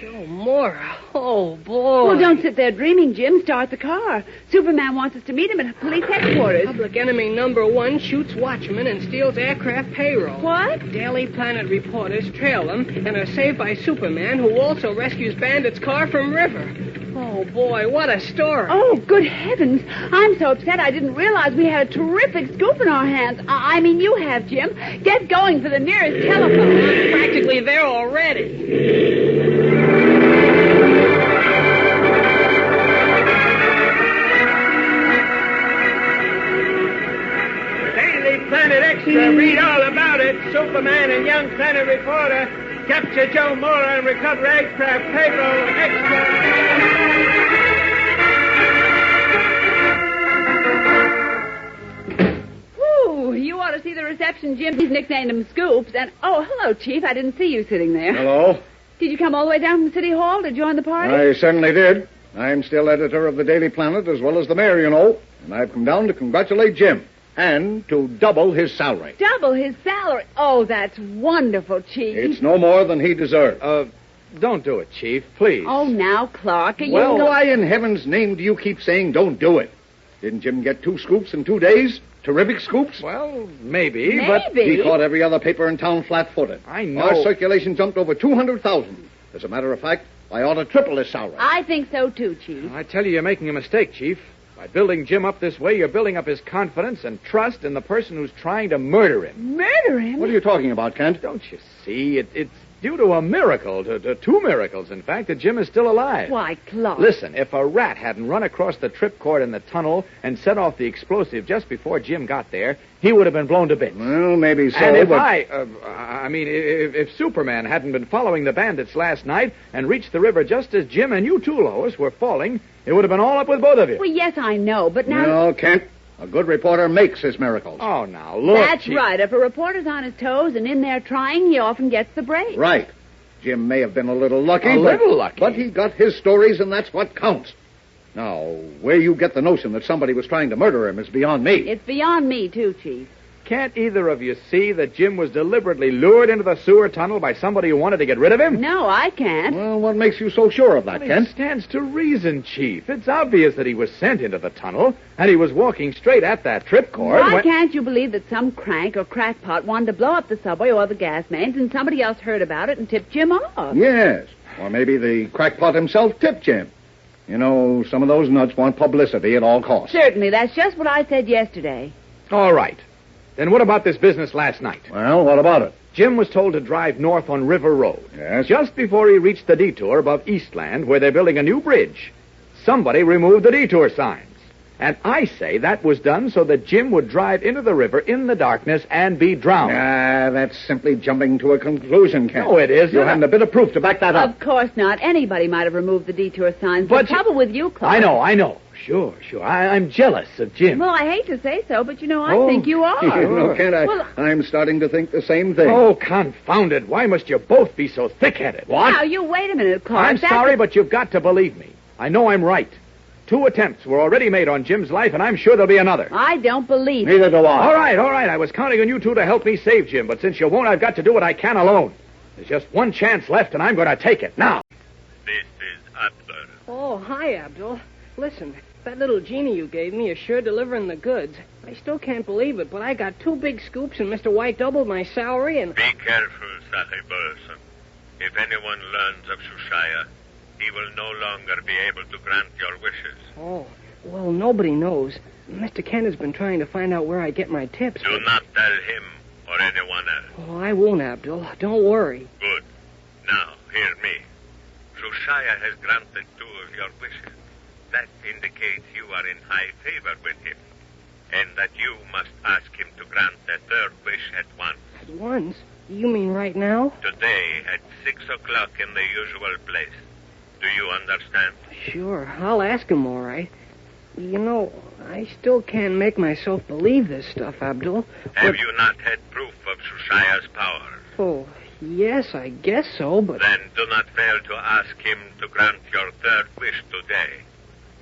Joe Mora. Oh, boy. Well, don't sit there dreaming, Jim. Start the car. Superman wants us to meet him at police headquarters. Public Enemy number 1 shoots watchmen and steals aircraft payroll. What? Daily Planet reporters trail them and are saved by Superman, who also rescues Bandit's car from river. Oh, boy, what a story. Oh, good heavens. I'm so upset I didn't realize we had a terrific scoop in our hands. I mean, you have, Jim. Get going for the nearest telephone. I'm practically there already. Planet Extra, read all about it. Superman and young Planet reporter capture Joe Mora and recover aircraft payroll. Extra. Whew, you ought to see the reception. Jim, he's nicknamed him Scoops. And, oh, hello, Chief. I didn't see you sitting there. Hello. Did you come all the way down from City Hall to join the party? I certainly did. I'm still editor of the Daily Planet as well as the mayor, you know. And I've come down to congratulate Jim. And to double his salary. Double his salary? Oh, that's wonderful, Chief. It's no more than he deserves. Don't do it, Chief, please. Oh, now, Clark, are Well, you... why in heaven's name do you keep saying don't do it? Didn't Jim get 2 scoops in 2 days? Terrific scoops? Well, maybe, Maybe. He caught every other paper in town flat-footed. I know. Our circulation jumped over 200,000. As a matter of fact, I ought to triple his salary. I think so, too, Chief. I tell you, you're making a mistake, Chief. By building Jim up this way, you're building up his confidence and trust in the person who's trying to murder him. Murder him? What are you talking about, Kent? Don't you see? It's due to a miracle, to 2 miracles, in fact, that Jim is still alive. Why, Clark. Listen, if a rat hadn't run across the tripcord in the tunnel and set off the explosive just before Jim got there, he would have been blown to bits. Well, maybe so, And if but... if Superman hadn't been following the bandits last night and reached the river just as Jim and you too, Lois, were falling, it would have been all up with both of you. Well, yes, I know, but now... No, Kent. A good reporter makes his miracles. Oh, now, look, That's Chief. right. If a reporter's on his toes and in there trying, he often gets the break. Right. Jim may have been a little lucky. Lucky? But he got his stories, and that's what counts. Now, where you get the notion that somebody was trying to murder him is beyond me. It's beyond me, too, Chief. Can't either of you see that Jim was deliberately lured into the sewer tunnel by somebody who wanted to get rid of him? No, I can't. Well, what makes you so sure of that, Well, Kent? it stands to reason, Chief. It's obvious that he was sent into the tunnel, and he was walking straight at that tripcord. Why can't you believe that some crank or crackpot wanted to blow up the subway or the gas mains and somebody else heard about it and tipped Jim off? Yes. Or maybe the crackpot himself tipped Jim. You know, some of those nuts want publicity at all costs. Certainly. That's just what I said yesterday. All right. Then what about this business last night? Well, what about it? Jim was told to drive north on River Road. Yes? Just before he reached the detour above Eastland, where they're building a new bridge, somebody removed the detour signs. And I say that was done so that Jim would drive into the river in the darkness and be drowned. That's simply jumping to a conclusion, Kent. No, it isn't. You haven't a bit of proof to back that up. Of course not. Anybody might have removed the detour signs. But the trouble with you, Clark... I know. Sure. I'm jealous of Jim. Well, I hate to say so, but, I think you are. Kent, I'm starting to think the same thing. Oh, confound it. Why must you both be so thick-headed? What? Now, you wait a minute, Clark. I'm sorry, but you've got to believe me. I know I'm right. 2 attempts were already made on Jim's life, and I'm sure there'll be another. I don't believe Neither do I. All right. I was counting on you two to help me save Jim, but since you won't, I've got to do what I can alone. There's just one chance left, and I'm going to take it now. This is Abdul. Oh, hi, Abdul. Listen, that little genie you gave me is sure delivering the goods. I still can't believe it, but I got 2 big scoops, and Mr. White doubled my salary, and... Be careful, Sahib Olson. If anyone learns of Shushaya, he will no longer be able to grant your wishes. Oh, well, nobody knows. Mr. Kent has been trying to find out where I get my tips. Do not tell him or anyone else. Oh, I won't, Abdul. Don't worry. Good. Now, hear me. Shushaya has granted 2 of your wishes. That indicates you are in high favor with him, and that you must ask him to grant the 3rd wish at once. At once? You mean right now? Today at 6 o'clock in the usual place. Do you understand? Sure, I'll ask him all right. I still can't make myself believe this stuff, Abdul. Have you not had proof of Shushaya's powers? Oh, yes, I guess so, but... Then do not fail to ask him to grant your 3rd wish today.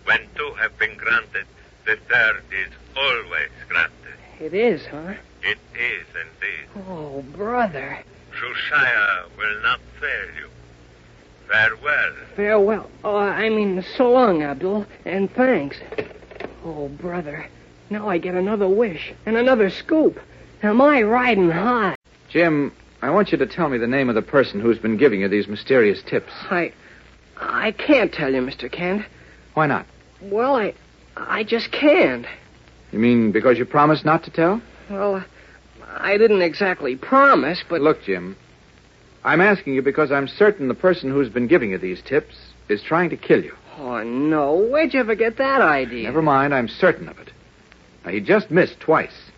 When 2 have been granted, the 3rd is always granted. It is, huh? It is indeed. Oh, brother. Shushaya will not fail you. Farewell. Farewell. Oh, so long, Abdul, and thanks. Oh, brother. Now I get another wish and another scoop. Am I riding high? Jim, I want you to tell me the name of the person who's been giving you these mysterious tips. I can't tell you, Mr. Kent. Why not? Well, I just can't. You mean because you promised not to tell? Well, I didn't exactly promise, but... Look, Jim, I'm asking you because I'm certain the person who's been giving you these tips is trying to kill you. Oh, no. Where'd you ever get that idea? Never mind, I'm certain of it. Now, he just missed twice.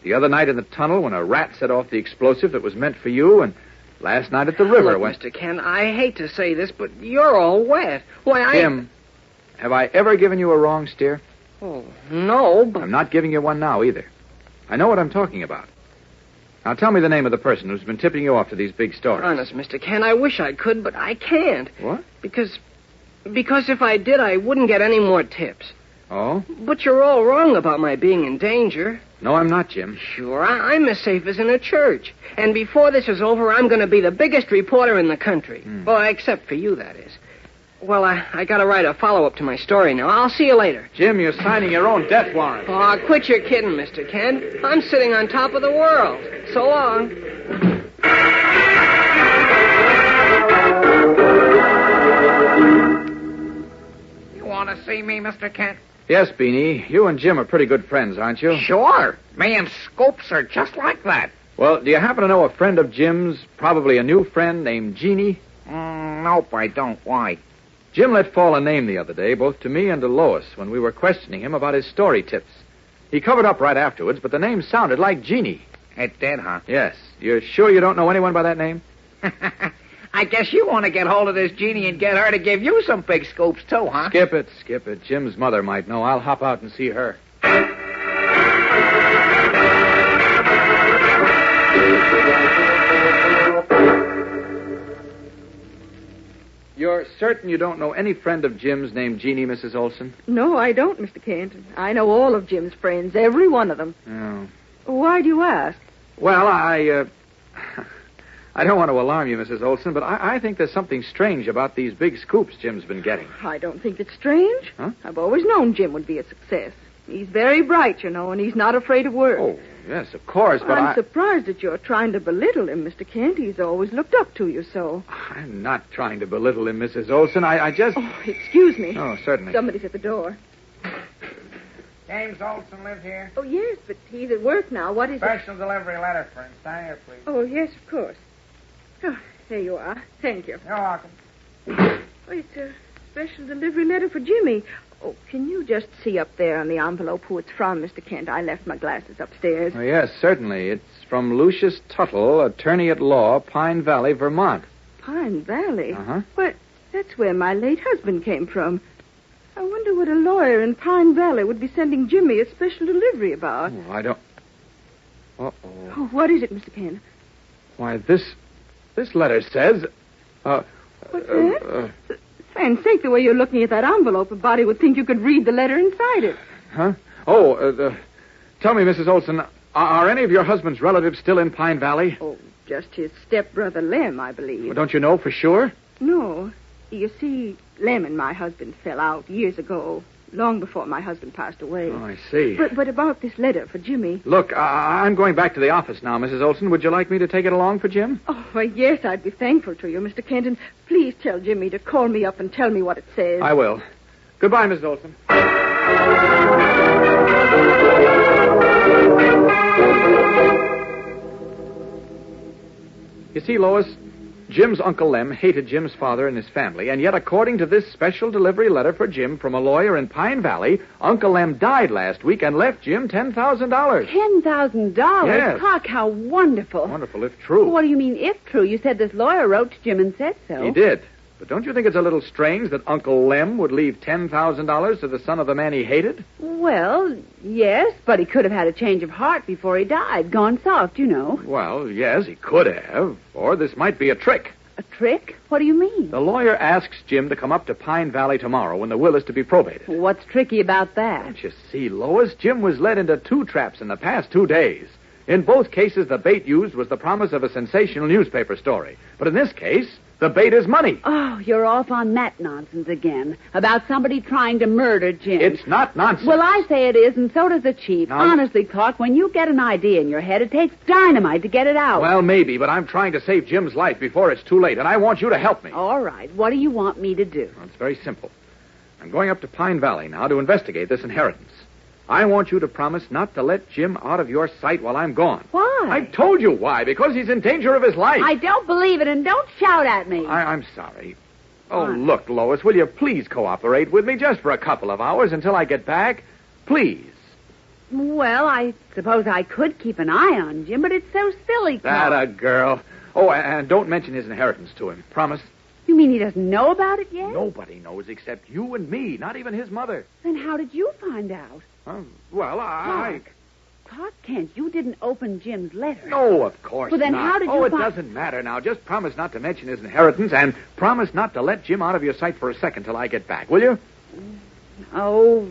The other night in the tunnel when a rat set off the explosive that was meant for you, and last night at the river when... Mr. Kent, I hate to say this, but you're all wet. Why, Jim, have I ever given you a wrong steer? Oh, no, but... I'm not giving you one now, either. I know what I'm talking about. Now, tell me the name of the person who's been tipping you off to these big stories. Honest, Mr. Kent, I wish I could, but I can't. What? Because if I did, I wouldn't get any more tips. Oh? But you're all wrong about my being in danger. No, I'm not, Jim. Sure, I'm as safe as in a church. And before this is over, I'm going to be the biggest reporter in the country. Well, except for you, that is. Well, I got to write a follow-up to my story now. I'll see you later. Jim, you're signing your own death warrant. Oh, quit your kidding, Mr. Kent. I'm sitting on top of the world. So long. You want to see me, Mr. Kent? Yes, Beanie. You and Jim are pretty good friends, aren't you? Sure. Me and Scoops are just like that. Well, do you happen to know a friend of Jim's, probably a new friend named Genie? Nope, I don't. Why? Jim let fall a name the other day, both to me and to Lois, when we were questioning him about his story tips. He covered up right afterwards, but the name sounded like Genie. It did, huh? Yes. You're sure you don't know anyone by that name? I guess you want to get hold of this Genie and get her to give you some big scoops, too, huh? Skip it. Jim's mother might know. I'll hop out and see her. You're certain you don't know any friend of Jim's named Genie, Mrs. Olson? No, I don't, Mr. Kent. I know all of Jim's friends, every one of them. Oh. Why do you ask? Well, I don't want to alarm you, Mrs. Olson, but I think there's something strange about these big scoops Jim's been getting. I don't think it's strange. Huh? I've always known Jim would be a success. He's very bright, and he's not afraid of work. Oh, yes, of course, but I'm surprised that you're trying to belittle him, Mr. Kent. He's always looked up to you so. I'm not trying to belittle him, Mrs. Olson. I just... Oh, excuse me. Oh, certainly. Somebody's at the door. James Olson lives here. Oh, yes, but he's at work now. What is it? Special delivery letter for him. Sign here, please. Oh, yes, of course. Oh, there you are. Thank you. You're welcome. Oh, it's special delivery letter for Jimmy. Oh, can you just see up there on the envelope who it's from, Mr. Kent? I left my glasses upstairs. Oh, yes, certainly. It's from Lucius Tuttle, attorney at law, Pine Valley, Vermont. Pine Valley? Uh-huh. Well, that's where my late husband came from. I wonder what a lawyer in Pine Valley would be sending Jimmy a special delivery about. Oh, I don't... Uh-oh. Oh, what is it, Mr. Kent? Why, this letter says... What's that? Land's sake, the way you're looking at that envelope, a body would think you could read the letter inside it. Huh? Oh, tell me, Mrs. Olson, are any of your husband's relatives still in Pine Valley? Oh, just his stepbrother Lem, I believe. Well, don't you know for sure? No. You see, Lem and my husband fell out years ago, long before my husband passed away. Oh, I see. But about this letter for Jimmy... Look, I'm going back to the office now, Mrs. Olson. Would you like me to take it along for Jim? Oh, well, yes, I'd be thankful to you, Mr. Kenton. Please tell Jimmy to call me up and tell me what it says. I will. Goodbye, Mrs. Olson. You see, Lois, Jim's Uncle Lem hated Jim's father and his family, and yet according to this special delivery letter for Jim from a lawyer in Pine Valley, Uncle Lem died last week and left Jim $10,000. $10,000? Yes. Clark, how wonderful. Wonderful, if true. What do you mean, if true? You said this lawyer wrote to Jim and said so. He did. But don't you think it's a little strange that Uncle Lem would leave $10,000 to the son of the man he hated? Well, yes, but he could have had a change of heart before he died. Gone soft, you know. Well, yes, he could have. Or this might be a trick. A trick? What do you mean? The lawyer asks Jim to come up to Pine Valley tomorrow when the will is to be probated. What's tricky about that? Don't you see, Lois? Jim was led into 2 traps in the past 2 days. In both cases, the bait used was the promise of a sensational newspaper story. But in this case, the bait is money. Oh, you're off on that nonsense again. About somebody trying to murder Jim. It's not nonsense. Well, I say it is, and so does the chief. Now, honestly, Clark, when you get an idea in your head, it takes dynamite to get it out. Well, maybe, but I'm trying to save Jim's life before it's too late, and I want you to help me. All right. What do you want me to do? Well, it's very simple. I'm going up to Pine Valley now to investigate this inheritance. I want you to promise not to let Jim out of your sight while I'm gone. Why? I told you why. Because he's in danger of his life. I don't believe it, and don't shout at me. I'm sorry. Oh, look, Lois, will you please cooperate with me just for a couple of hours until I get back? Please. Well, I suppose I could keep an eye on Jim, but it's so silly, Clark. That a girl. Oh, and don't mention his inheritance to him. Promise? You mean he doesn't know about it yet? Nobody knows except you and me, not even his mother. Then how did you find out? Well, Clark Kent, you didn't open Jim's letter. No, of course Well, then not. how did you Oh, it doesn't matter now. Just promise not to mention his inheritance and promise not to let Jim out of your sight for a second till I get back, will you? Oh,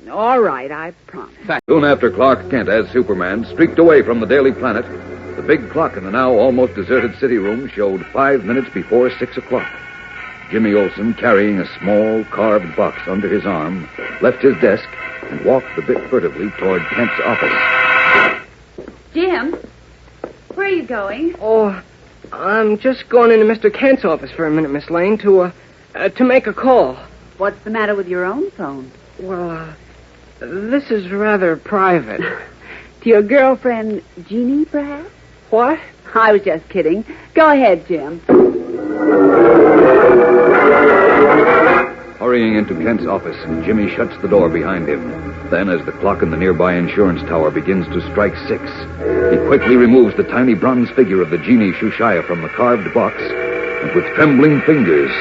all right, I promise. Soon after Clark Kent as Superman streaked away from the Daily Planet, the big clock in the now almost deserted city room showed 5 minutes before 6 o'clock. Jimmy Olsen, carrying a small carved box under his arm, left his desk and walked a bit furtively toward Kent's office. Jim, where are you going? Oh, I'm just going into Mr. Kent's office for a minute, Miss Lane, to make a call. What's the matter with your own phone? Well, this is rather private. To your girlfriend, Genie, perhaps? What? I was just kidding. Go ahead, Jim. Hurrying into Kent's office, Jimmy shuts the door behind him. Then, as the clock in the nearby insurance tower begins to strike 6, he quickly removes the tiny bronze figure of the genie Shushaya from the carved box, and with trembling fingers,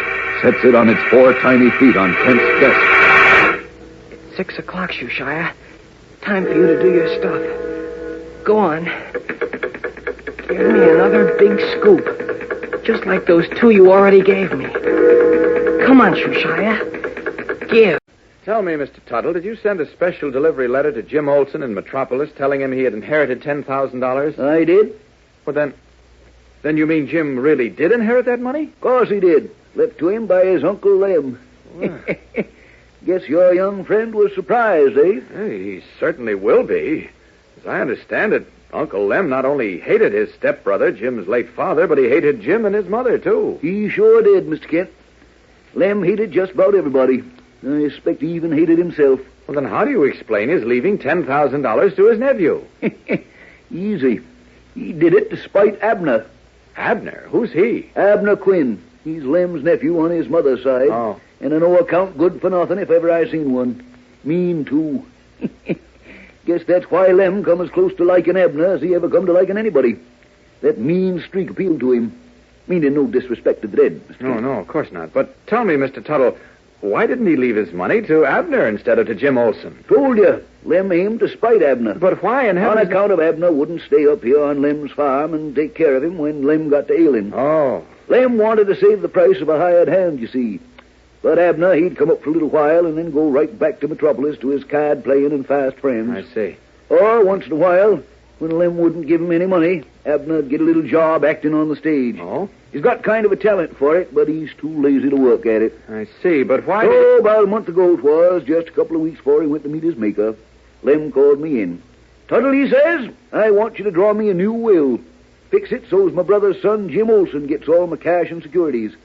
sets it on its 4 tiny feet on Kent's desk. It's 6 o'clock, Shushaya. Time for you to do your stuff. Go on. Give me another big scoop, just like those 2 you already gave me. Come on, Shushaya. Give. Tell me, Mr. Tuttle, did you send a special delivery letter to Jim Olsen in Metropolis telling him he had inherited $10,000? I did. Well, then you mean Jim really did inherit that money? Of course he did. Left to him by his Uncle Lem. Guess your young friend was surprised, eh? He certainly will be. As I understand it, Uncle Lem not only hated his stepbrother, Jim's late father, but he hated Jim and his mother, too. He sure did, Mr. Kent. Lem hated just about everybody. I expect he even hated himself. Well, then how do you explain his leaving $10,000 to his nephew? Easy. He did it to spite Abner. Abner? Who's he? Abner Quinn. He's Lem's nephew on his mother's side. Oh. And a no account good for nothing if ever I seen one. Mean, too. Guess that's why Lem come as close to liking Abner as he ever come to liking anybody. That mean streak appealed to him. Meaning no disrespect to the dead. No, of course not. But tell me, Mr. Tuttle, why didn't he leave his money to Abner instead of to Jim Olsen? Told you, Lem aimed to spite Abner. But why in heaven's... On account of Abner wouldn't stay up here on Lem's farm and take care of him when Lem got to ailing. Oh. Lem wanted to save the price of a hired hand, you see. But Abner, he'd come up for a little while and then go right back to Metropolis to his card-playing and fast friends. I see. Or, once in a while, when Lem wouldn't give him any money, Abner'd get a little job acting on the stage. Oh? He's got kind of a talent for it, but he's too lazy to work at it. I see, but why... Oh, about a month ago it was, just a couple of weeks before he went to meet his maker. Lem called me in. Tuttle, he says, I want you to draw me a new will. Fix it so's my brother's son, Jim Olsen, gets all my cash and securities.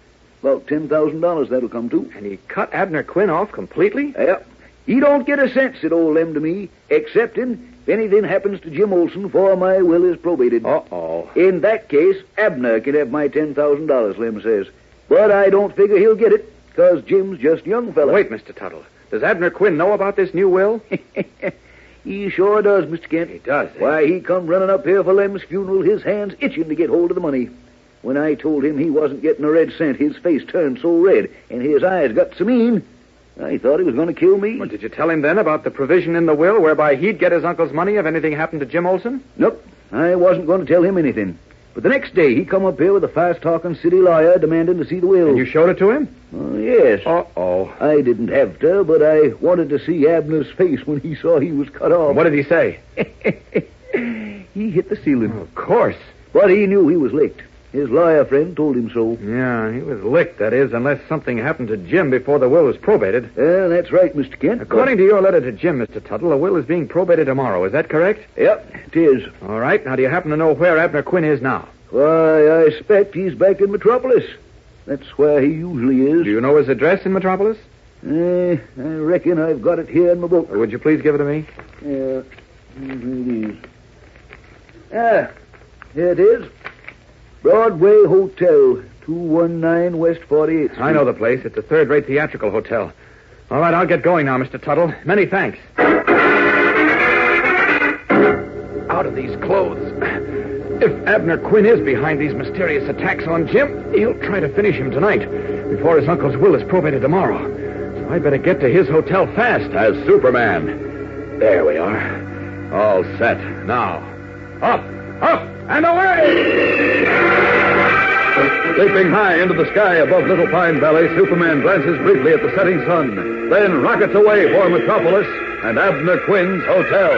About $10,000 that'll come to. And he cut Abner Quinn off completely? Yeah. He don't get a cent, said old Lem to me, excepting if anything happens to Jim Olsen before my will is probated. Uh-oh. In that case, Abner can have my $10,000, Lem says. But I don't figure he'll get it, because Jim's just a young fella. Wait, Mr. Tuttle. Does Abner Quinn know about this new will? He sure does, Mr. Kent. He does. Why, he come running up here for Lem's funeral, his hands itching to get hold of the money. When I told him he wasn't getting a red cent, his face turned so red, and his eyes got so mean, I thought he was going to kill me. Well, did you tell him then about the provision in the will whereby he'd get his uncle's money if anything happened to Jim Olsen? Nope. I wasn't going to tell him anything. But the next day, he come up here with a fast-talking city lawyer demanding to see the will. And you showed it to him? Oh, yes. Uh-oh. I didn't have to, but I wanted to see Abner's face when he saw he was cut off. What did he say? He hit the ceiling. Oh, of course. But he knew he was licked. His lawyer friend told him so. Yeah, he was licked, that is, unless something happened to Jim before the will was probated. That's right, Mr. Kent. According to your letter to Jim, Mr. Tuttle, the will is being probated tomorrow. Is that correct? Yep, it is. All right. Now, do you happen to know where Abner Quinn is now? Why, I expect he's back in Metropolis. That's where he usually is. Do you know his address in Metropolis? I reckon I've got it here in my book. Would you please give it to me? Yeah, here it is. Ah, here it is. Broadway Hotel, 219 West 48th Street. I know the place. It's a third-rate theatrical hotel. All right, I'll get going now, Mr. Tuttle. Many thanks. Out of these clothes. If Abner Quinn is behind these mysterious attacks on Jim, he'll try to finish him tonight, before his uncle's will is probated tomorrow. So I'd better get to his hotel fast. As Superman. There we are. All set. Now, up, and away! Leaping high into the sky above Little Pine Valley, Superman glances briefly at the setting sun, then rockets away for Metropolis and Abner Quinn's hotel.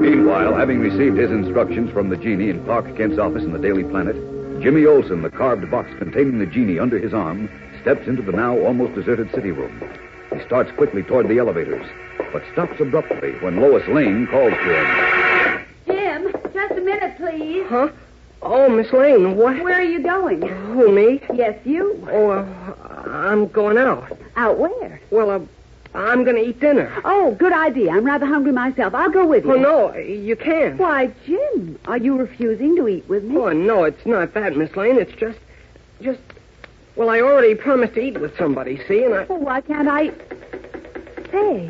Meanwhile, having received his instructions from the Genie in Clark Kent's office in the Daily Planet, Jimmy Olsen, the carved box containing the Genie under his arm, steps into the now almost deserted city room. He starts quickly toward the elevators, but stops abruptly when Lois Lane calls to him. Jim, just a minute, please. Huh? Oh, Miss Lane, what? Where are you going? Who, me? Yes, you. Oh, I'm going out. Out where? Well, I'm going to eat dinner. Oh, good idea. I'm rather hungry myself. I'll go with you. Oh, no, you can't. Why, Jim, are you refusing to eat with me? Oh, no, it's not that, Miss Lane. It's just... Well, I already promised to eat with somebody, see, and I... Well, why can't I... Say,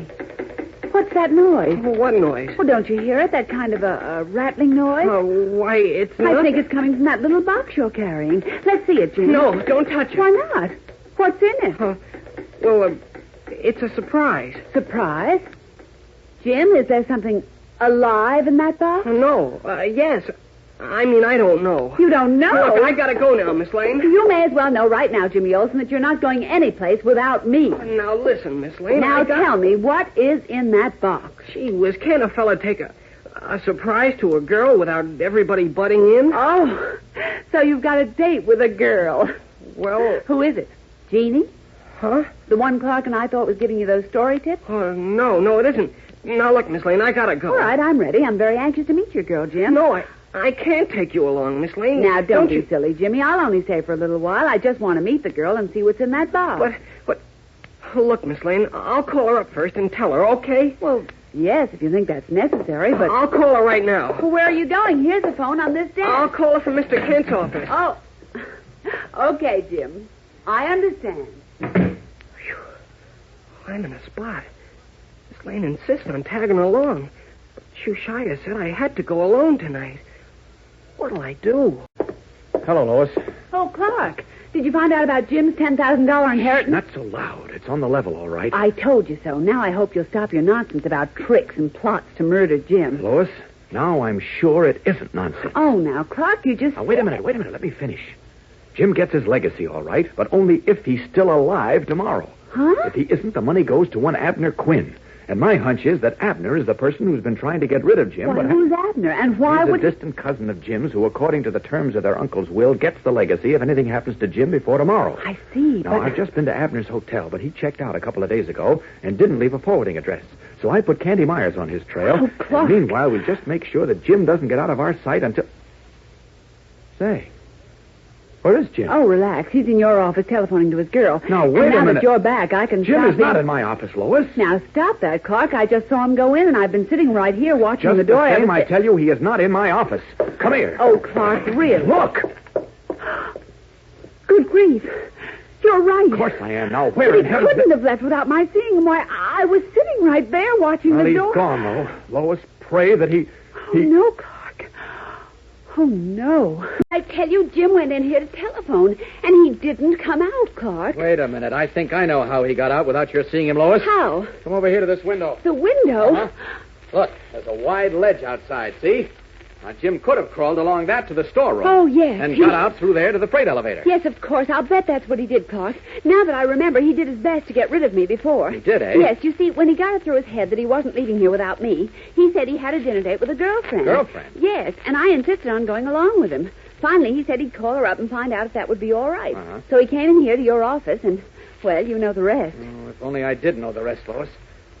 what's that noise? Oh, what noise? Well, don't you hear it? That kind of a rattling noise? Oh, why, it's not... I think it's coming from that little box you're carrying. Let's see it, Jim. No, don't touch it. Why not? What's in it? It's a surprise. Surprise? Jim, is there something alive in that box? Oh, no. Yes. I mean, I don't know. You don't know? Look, I gotta go now, Miss Lane. You may as well know right now, Jimmy Olsen, that you're not going anyplace without me. Now, listen, Miss Lane. Now, tell me, what is in that box? Gee whiz, can't a fella take a surprise to a girl without everybody butting in? Oh, so you've got a date with a girl. Well... Who is it? Genie? Huh? The one Clark and I thought was giving you those story tips? Oh, no, it isn't. Now, look, Miss Lane, I gotta go. All right, I'm ready. I'm very anxious to meet your girl, Jim. No, I can't take you along, Miss Lane. Now, don't be silly, Jimmy. I'll only stay for a little while. I just want to meet the girl and see what's in that box. But... Look, Miss Lane, I'll call her up first and tell her, okay? Well, yes, if you think that's necessary, but... I'll call her right now. Well, where are you going? Here's the phone on this desk. I'll call her from Mr. Kent's office. Oh. Okay, Jim. I understand. I'm in a spot. Miss Lane insists on tagging along. But Shushaya said I had to go alone tonight. What'll I do? Hello, Lois. Oh, Clark. Did you find out about Jim's $10,000 inheritance? Not so loud. It's on the level, all right. I told you so. Now I hope you'll stop your nonsense about tricks and plots to murder Jim. Lois, now I'm sure it isn't nonsense. Oh, now, Clark, you just... Now, wait a minute. Let me finish. Jim gets his legacy, all right, but only if he's still alive tomorrow. Huh? If he isn't, the money goes to one Abner Quinn. And my hunch is that Abner is the person who's been trying to get rid of Jim. Why, who's Abner? And why He's would... a distant cousin of Jim's who, according to the terms of their uncle's will, gets the legacy if anything happens to Jim before tomorrow. I see, Now, I've just been to Abner's hotel, but he checked out a couple of days ago and didn't leave a forwarding address. So I put Candy Myers on his trail. Oh, Clark. And meanwhile, we just make sure that Jim doesn't get out of our sight until... Say, where is Jim? Oh, relax. He's in your office telephoning to his girl. Now, wait a Now minute. that you're back, I can Jim stop is not him. in my office, Lois. Now, stop that, Clark. I just saw him go in, and I've been sitting right here watching Just the door. the same, ever I tell you, he is not in my office. Come here. Oh, Clark, really? Look! Good grief. You're right. Of course I am. Now, where He in hell is couldn't have left without my seeing him. Why, I was sitting right there watching Well, the he's door. gone, though. Lois, pray that he... Oh, no, Clark. Oh, no. I tell you, Jim went in here to telephone, and he didn't come out, Clark. Wait a minute. I think I know how he got out without your seeing him, Lois. How? Come over here to this window. The window? Uh-huh. Look, there's a wide ledge outside, see? Now, Jim could have crawled along that to the storeroom. Oh, yes. And got out through there to the freight elevator. Yes, of course. I'll bet that's what he did, Clark. Now that I remember, he did his best to get rid of me before. He did, eh? Yes, you see, when he got it through his head that he wasn't leaving here without me, he said he had a dinner date with a girlfriend. Girlfriend? Yes, and I insisted on going along with him. Finally, he said he'd call her up and find out if that would be all right. Uh-huh. So he came in here to your office, and, well, you know the rest. Oh, if only I did know the rest, Lois.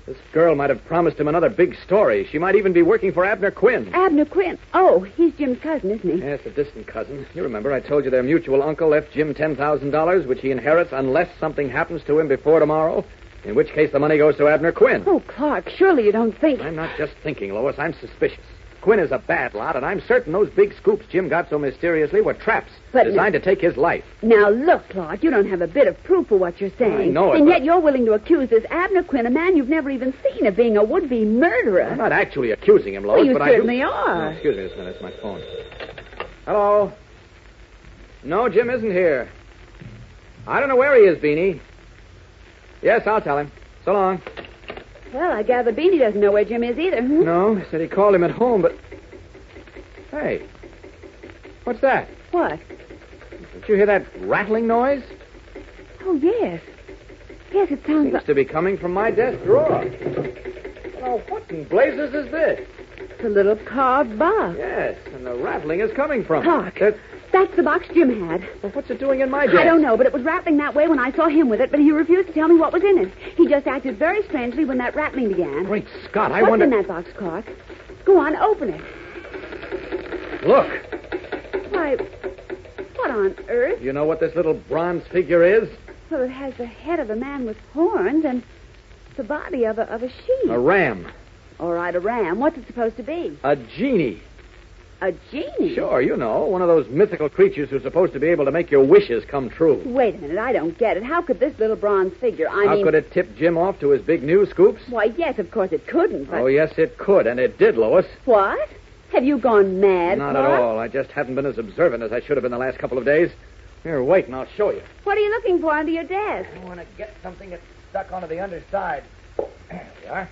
This girl might have promised him another big story. She might even be working for Abner Quinn. Abner Quinn. Oh, he's Jim's cousin, isn't he? Yes, a distant cousin. You remember I told you their mutual uncle left Jim $10,000, which he inherits unless something happens to him before tomorrow, in which case the money goes to Abner Quinn. Oh, Clark, surely you don't think... I'm not just thinking, Lois. I'm suspicious. Quinn is a bad lot, and I'm certain those big scoops Jim got so mysteriously were traps designed to take his life. Now, look, Clark, you don't have a bit of proof for what you're saying. I know it, And but- yet you're willing to accuse this Abner Quinn, a man you've never even seen, of being a would-be murderer. I'm not actually accusing him, Lois, Well, you but certainly I do... are. Oh, excuse me just a minute. It's my phone. Hello? No, Jim isn't here. I don't know where he is, Beanie. Yes, I'll tell him. So long. Well, I gather Beanie doesn't know where Jim is either. No, he said he called him at home, but... Hey, what's that? What? Did you hear that rattling noise? Oh, yes. Yes, it sounds Seems like... to be coming from my desk drawer. Oh, what in blazes is this? It's a little carved box. Yes, and the rattling is coming from Clark, it. that's the box Jim had. Well, what's it doing in my desk? I don't know, but it was rattling that way when I saw him with it, but he refused to tell me what was in it. He just acted very strangely when that rattling began. Great Scott, I What's wonder... in that box, Clark? Go on, open it. Look, Why, what on earth? you know what this little bronze figure is? Well, it has the head of a man with horns and the body of a sheep. A ram. All right, a ram. What's it supposed to be? A genie. A genie? Sure, you know, one of those mythical creatures who's supposed to be able to make your wishes come true. Wait a minute, I don't get it. How could this little bronze figure, How could it tip Jim off to his big news scoops? Why, yes, of course it couldn't, but... Oh, yes, it could, and it did, Lois. What? Have you gone mad, Not at Clark? all. I just haven't been as observant as I should have been the last couple of days. Here, wait, and I'll show you. What are you looking for under your desk? I want to get something that's stuck onto the underside. There we are.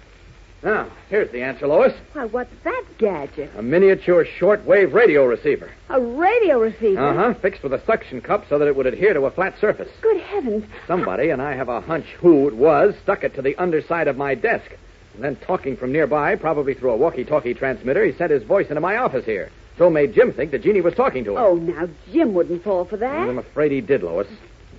Now, here's the answer, Lois. Why, what's that gadget? A miniature shortwave radio receiver. A radio receiver? Uh-huh, fixed with a suction cup so that it would adhere to a flat surface. Good heavens. Somebody, and I have a hunch who it was, stuck it to the underside of my desk. And then talking from nearby, probably through a walkie-talkie transmitter, he sent his voice into my office here. So made Jim think that Genie was talking to him. Oh, now, Jim wouldn't fall for that. I'm afraid he did, Lois.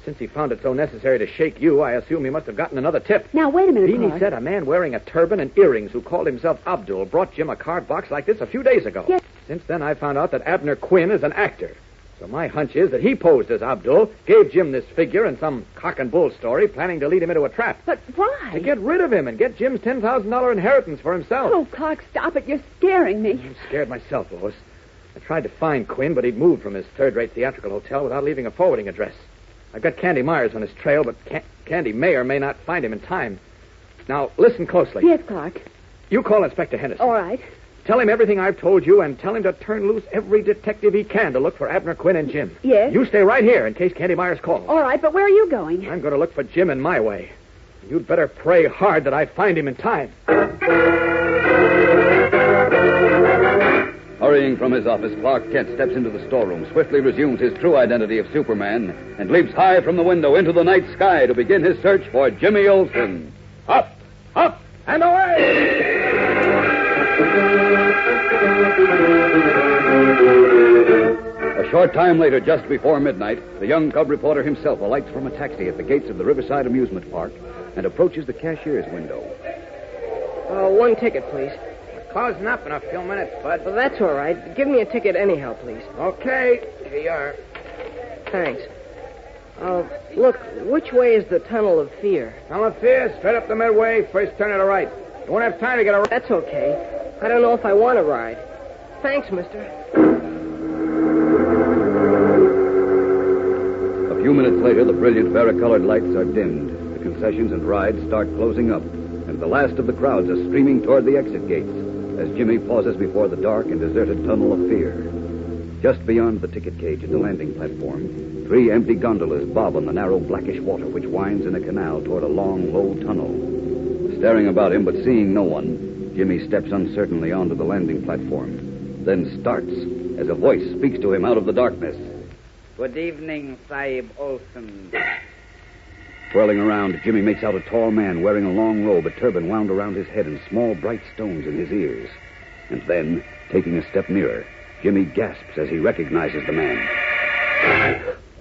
Since he found it so necessary to shake you, I assume he must have gotten another tip. Now, wait a minute, Beanie Clark. said a man wearing a turban and earrings who called himself Abdul brought Jim a card box like this a few days ago. Yes. Since then, I found out that Abner Quinn is an actor. So my hunch is that he posed as Abdul, gave Jim this figure and some cock and bull story, planning to lead him into a trap. But why? To get rid of him and get Jim's $10,000 inheritance for himself. Oh, Clark, stop it. You're scaring me. I'm scared myself, Lois. I tried to find Quinn, but he'd moved from his third-rate theatrical hotel without leaving a forwarding address. I've got Candy Myers on his trail, but Candy may or may not find him in time. Now, listen closely. Yes, Clark. You call Inspector Henderson. All right. Tell him everything I've told you, and tell him to turn loose every detective he can to look for Abner Quinn and Jim. Yes? You stay right here in case Candy Myers calls. All right, but where are you going? I'm going to look for Jim in my way. You'd better pray hard that I find him in time. Hurrying from his office, Clark Kent steps into the storeroom, swiftly resumes his true identity of Superman, and leaps high from the window into the night sky to begin his search for Jimmy Olsen. Up, up, and away! A short time later, just before midnight, the young cub reporter himself alights from a taxi at the gates of the Riverside Amusement Park and approaches the cashier's window. One ticket, please. Closing up in a few minutes, Bud. Well, that's all right. Give me a ticket anyhow, please. Okay, here you are. Thanks. Look, which way is the Tunnel of Fear? Tunnel of Fear, straight up the midway, first turn to the right. You won't have time to get a... That's okay. I don't know if I want to ride. Thanks, mister. A few minutes later, the brilliant varicolored lights are dimmed. The concessions and rides start closing up, and the last of the crowds are streaming toward the exit gates as Jimmy pauses before the dark and deserted Tunnel of Fear. Just beyond the ticket cage at the landing platform, 3 empty gondolas bob on the narrow blackish water which winds in a canal toward a long, low tunnel. Staring about him but seeing no one, Jimmy steps uncertainly onto the landing platform, then starts as a voice speaks to him out of the darkness. Good evening, Sahib Olsen. Twirling around, Jimmy makes out a tall man wearing a long robe, a turban wound around his head, and small bright stones in his ears. And then, taking a step nearer, Jimmy gasps as he recognizes the man.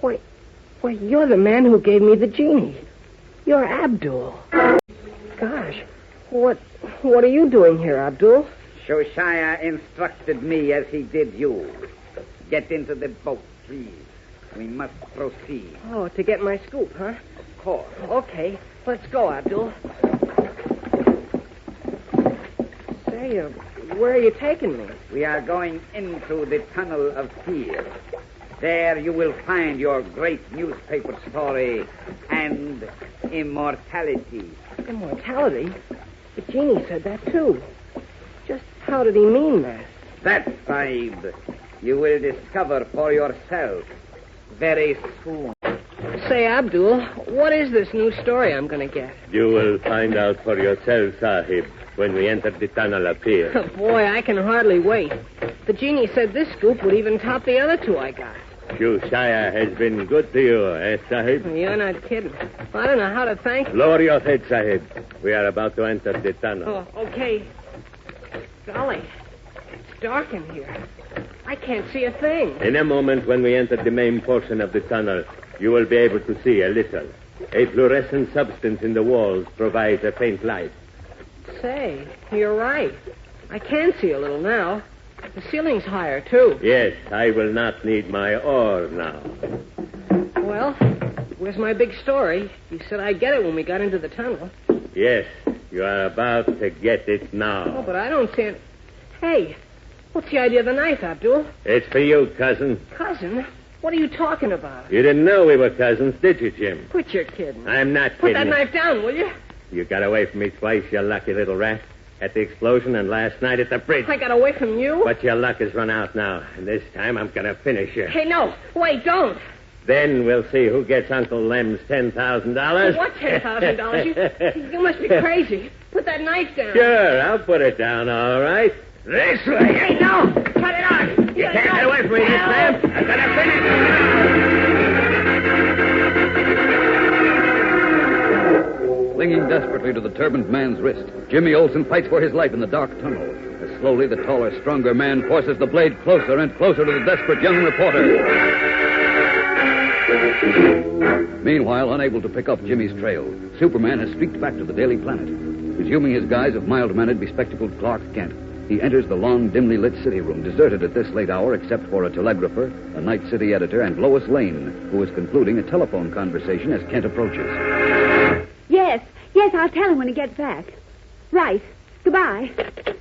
Why, you're the man who gave me the genie. You're Abdul. Gosh, what are you doing here, Abdul? Shoshaya instructed me as he did you. Get into the boat, please. We must proceed. Oh, to get my scoop, huh? Of course. Okay, let's go, Abdul. Say, where are you taking me? We are going into the Tunnel of Fear. There you will find your great newspaper story and immortality. Immortality? The genie said that, too. Just how did he mean that? That, Sahib, you will discover for yourself very soon. Say, Abdul, what is this new story I'm going to get? You will find out for yourself, Sahib, when we enter the Tunnel of Fear. Boy, I can hardly wait. The genie said this scoop would even top the other 2 I got. Shushaya has been good to you, Sahib? You're not kidding. I don't know how to thank you. Lower your head, Sahib. We are about to enter the tunnel. Oh, okay. Golly, it's dark in here. I can't see a thing. In a moment, when we enter the main portion of the tunnel, you will be able to see a little. A fluorescent substance in the walls provides a faint light. Say, you're right. I can see a little now. The ceiling's higher, too. Yes, I will not need my oar now. Well, where's my big story? You said I'd get it when we got into the tunnel. Yes, you are about to get it now. Oh, but I don't see it. Hey, what's the idea of the knife, Abdul? It's for you, cousin. Cousin? What are you talking about? You didn't know we were cousins, did you, Jim? Quit your kidding. I'm not kidding. Put that knife down, will you? You got away from me twice, you lucky little rat. At the explosion and last night at the bridge. I got away from you? But your luck has run out now, and this time I'm going to finish you. Hey, no. Wait, don't. Then we'll see who gets Uncle Lem's $10,000. What $10,000? You must be crazy. Put that knife down. Sure, I'll put it down, all right. This way. Hey, no. Cut it out. You can't get away from me this time. I'm going to finish you. Clinging desperately to the turbaned man's wrist, Jimmy Olsen fights for his life in the dark tunnel. As slowly, the taller, stronger man forces the blade closer and closer to the desperate young reporter. Meanwhile, unable to pick up Jimmy's trail, Superman has streaked back to the Daily Planet. Resuming his guise of mild-mannered, bespectacled Clark Kent, he enters the long, dimly lit city room, deserted at this late hour except for a telegrapher, a night city editor, and Lois Lane, who is concluding a telephone conversation as Kent approaches. Yes, I'll tell him when he gets back. Right. Goodbye.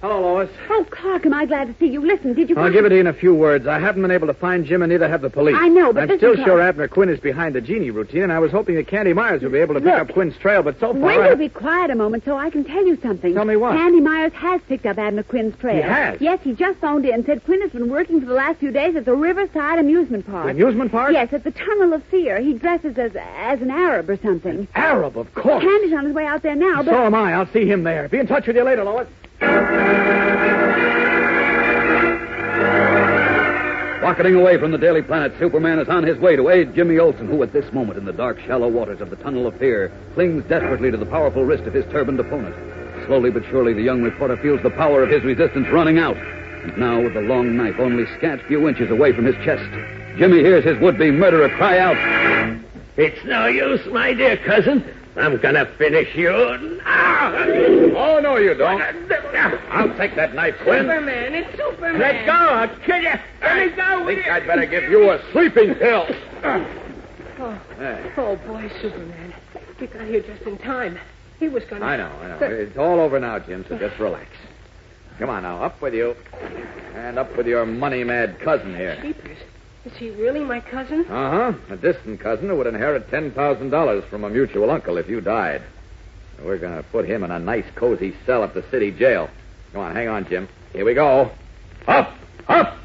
Hello, Lois. Oh, Clark, am I glad to see you. Listen, did you... I'll give it to you in a few words. I haven't been able to find Jim, and neither have the police. I know, but I'm listen, still Clark. sure Abner Quinn is behind the Genie routine, and I was hoping that Candy Myers would be able to pick up Quinn's trail, but so far... Wendell, be quiet a moment so I can tell you something. Tell me what? Candy Myers has picked up Abner Quinn's trail. He has? Yes, he just phoned in and said Quinn has been working for the last few days at the Riverside Amusement Park. The amusement park? Yes, at the Tunnel of Fear. He dresses as an Arab or something. Arab, of course. Candy's on his way out there now, but... So am I. I'll see him there. Be in touch with you later, Lois. Rocketing away from the Daily Planet, Superman is on his way to aid Jimmy Olsen, who at this moment in the dark, shallow waters of the Tunnel of Fear clings desperately to the powerful wrist of his turbaned opponent. Slowly but surely, the young reporter feels the power of his resistance running out. And now, with the long knife only scant few inches away from his chest, Jimmy hears his would-be murderer cry out, It's no use, my dear cousin. I'm gonna finish you now. Oh, no, you don't. I'll take that knife, Quinn. Superman, it's Superman. Let go, I'll kill you. Let me go. I think I'd better give you a sleeping pill. Oh, boy, Superman. You got here just in time. He was going to... I know. It's all over now, Jim, so just relax. Come on now, up with you. And up with your money-mad cousin here. Jeepers. Is he really my cousin? Uh-huh. A distant cousin who would inherit $10,000 from a mutual uncle if you died. We're going to put him in a nice, cozy cell at the city jail. Come on, hang on, Jim. Here we go. Up,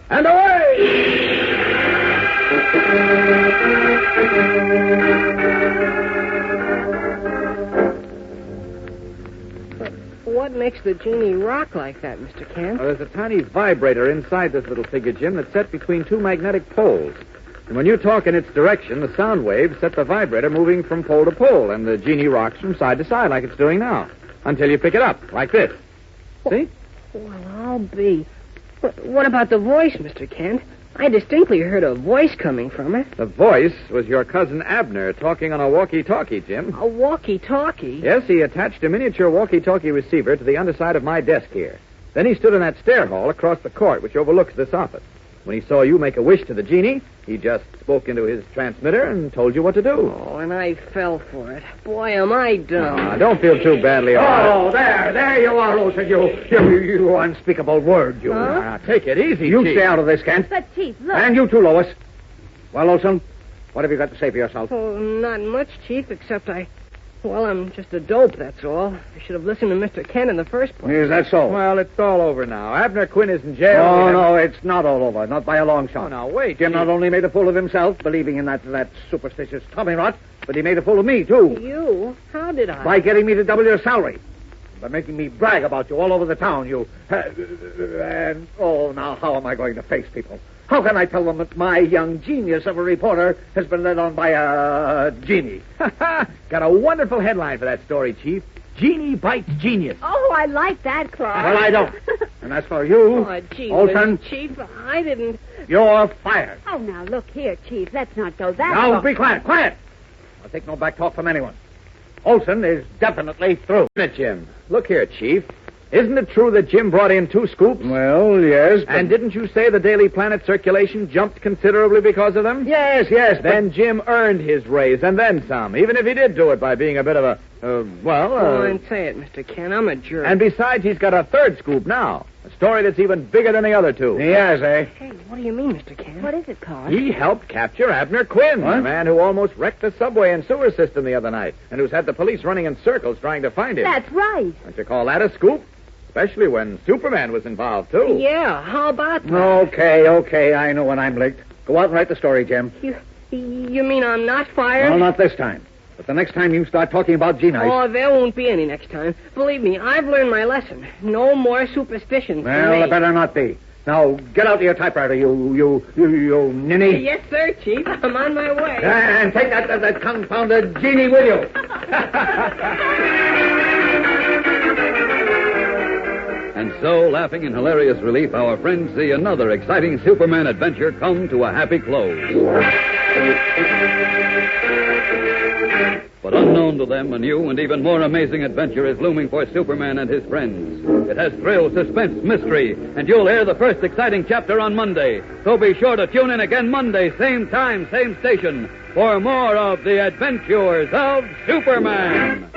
and away! What makes the Genie rock like that, Mr. Kent? There's a tiny vibrator inside this little figure, Jim, that's set between two magnetic poles. And when you talk in its direction, the sound waves set the vibrator moving from pole to pole, and the Genie rocks from side to side like it's doing now, until you pick it up, like this. See? Well, I'll be... What about the voice, Mr. Kent? I distinctly heard a voice coming from it. The voice was your cousin Abner talking on a walkie-talkie, Jim. A walkie-talkie? Yes, he attached a miniature walkie-talkie receiver to the underside of my desk here. Then he stood in that stair hall across the court, which overlooks this office. When he saw you make a wish to the Genie, he just spoke into his transmitter and told you what to do. Oh, and I fell for it. Boy, am I dumb. Don't feel too badly about it. There you are, Olsen, you unspeakable word, you. Huh? Take it easy, You Chief. stay out of this, Kent. But, Chief, look. And you too, Lois. Well, Olsen, what have you got to say for yourself? Oh, not much, Chief, except Well, I'm just a dope, that's all. I should have listened to Mr. Kent in the first place. Is that so? Well, it's all over now. Abner Quinn is in jail. Oh, no, it's not all over. Not by a long shot. Oh, now, wait. Jim not only made a fool of himself, believing in that superstitious Tommy rot, but he made a fool of me, too. You? How did I? By getting me to double your salary. By making me brag about you all over the town, you... And, now how am I going to face people? How can I tell them that my young genius of a reporter has been led on by a Genie? Got a wonderful headline for that story, Chief. Genie bites genius. Oh, I like that, Clark. Well, I don't. And as for you, Oh, gee, Olsen, Chief, I didn't... you're fired. Oh, now, look here, Chief. Let's not go that Now, far. be quiet, quiet. I'll take no back talk from anyone. Olsen is definitely through. Jim. Look here, Chief. Isn't it true that Jim brought in 2 scoops? Well, yes, but... And didn't you say the Daily Planet circulation jumped considerably because of them? Yes, Then Jim earned his raise, and then some, even if he did do it by being a bit of a, Go on, say it, Mr. Kent. I'm a jerk. And besides, he's got a 3rd scoop now. A story that's even bigger than the other 2. He has, eh? Hey, what do you mean, Mr. Kent? What is it, Clark? He helped capture Abner Quinn, the man who almost wrecked the subway and sewer system the other night, and who's had the police running in circles trying to find him. That's right. Don't you call that a scoop? Especially when Superman was involved, too. Yeah, how about that? Okay, I know when I'm licked. Go out and write the story, Jim. You mean I'm not fired? Well, not this time. But the next time you start talking about Genie... Oh, there won't be any next time. Believe me, I've learned my lesson. No more superstitions. Well, there better not be. Now, get out to your typewriter, you ninny. Yes, sir, Chief. I'm on my way. And take that confounded Genie with you. And so, laughing in hilarious relief, our friends see another exciting Superman adventure come to a happy close. But unknown to them, a new and even more amazing adventure is looming for Superman and his friends. It has thrill, suspense, mystery, and you'll hear the first exciting chapter on Monday. So be sure to tune in again Monday, same time, same station, for more of the adventures of Superman.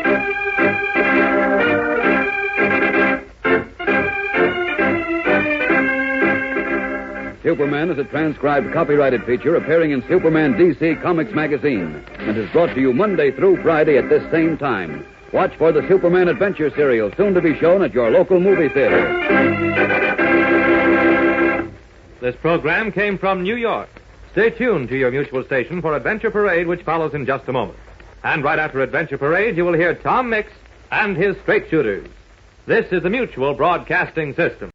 Superman is a transcribed copyrighted feature appearing in Superman DC Comics magazine and is brought to you Monday through Friday at this same time. Watch for the Superman Adventure serial, soon to be shown at your local movie theater. This program came from New York. Stay tuned to your Mutual station for Adventure Parade, which follows in just a moment. And right after Adventure Parade, you will hear Tom Mix and his straight shooters. This is the Mutual Broadcasting System.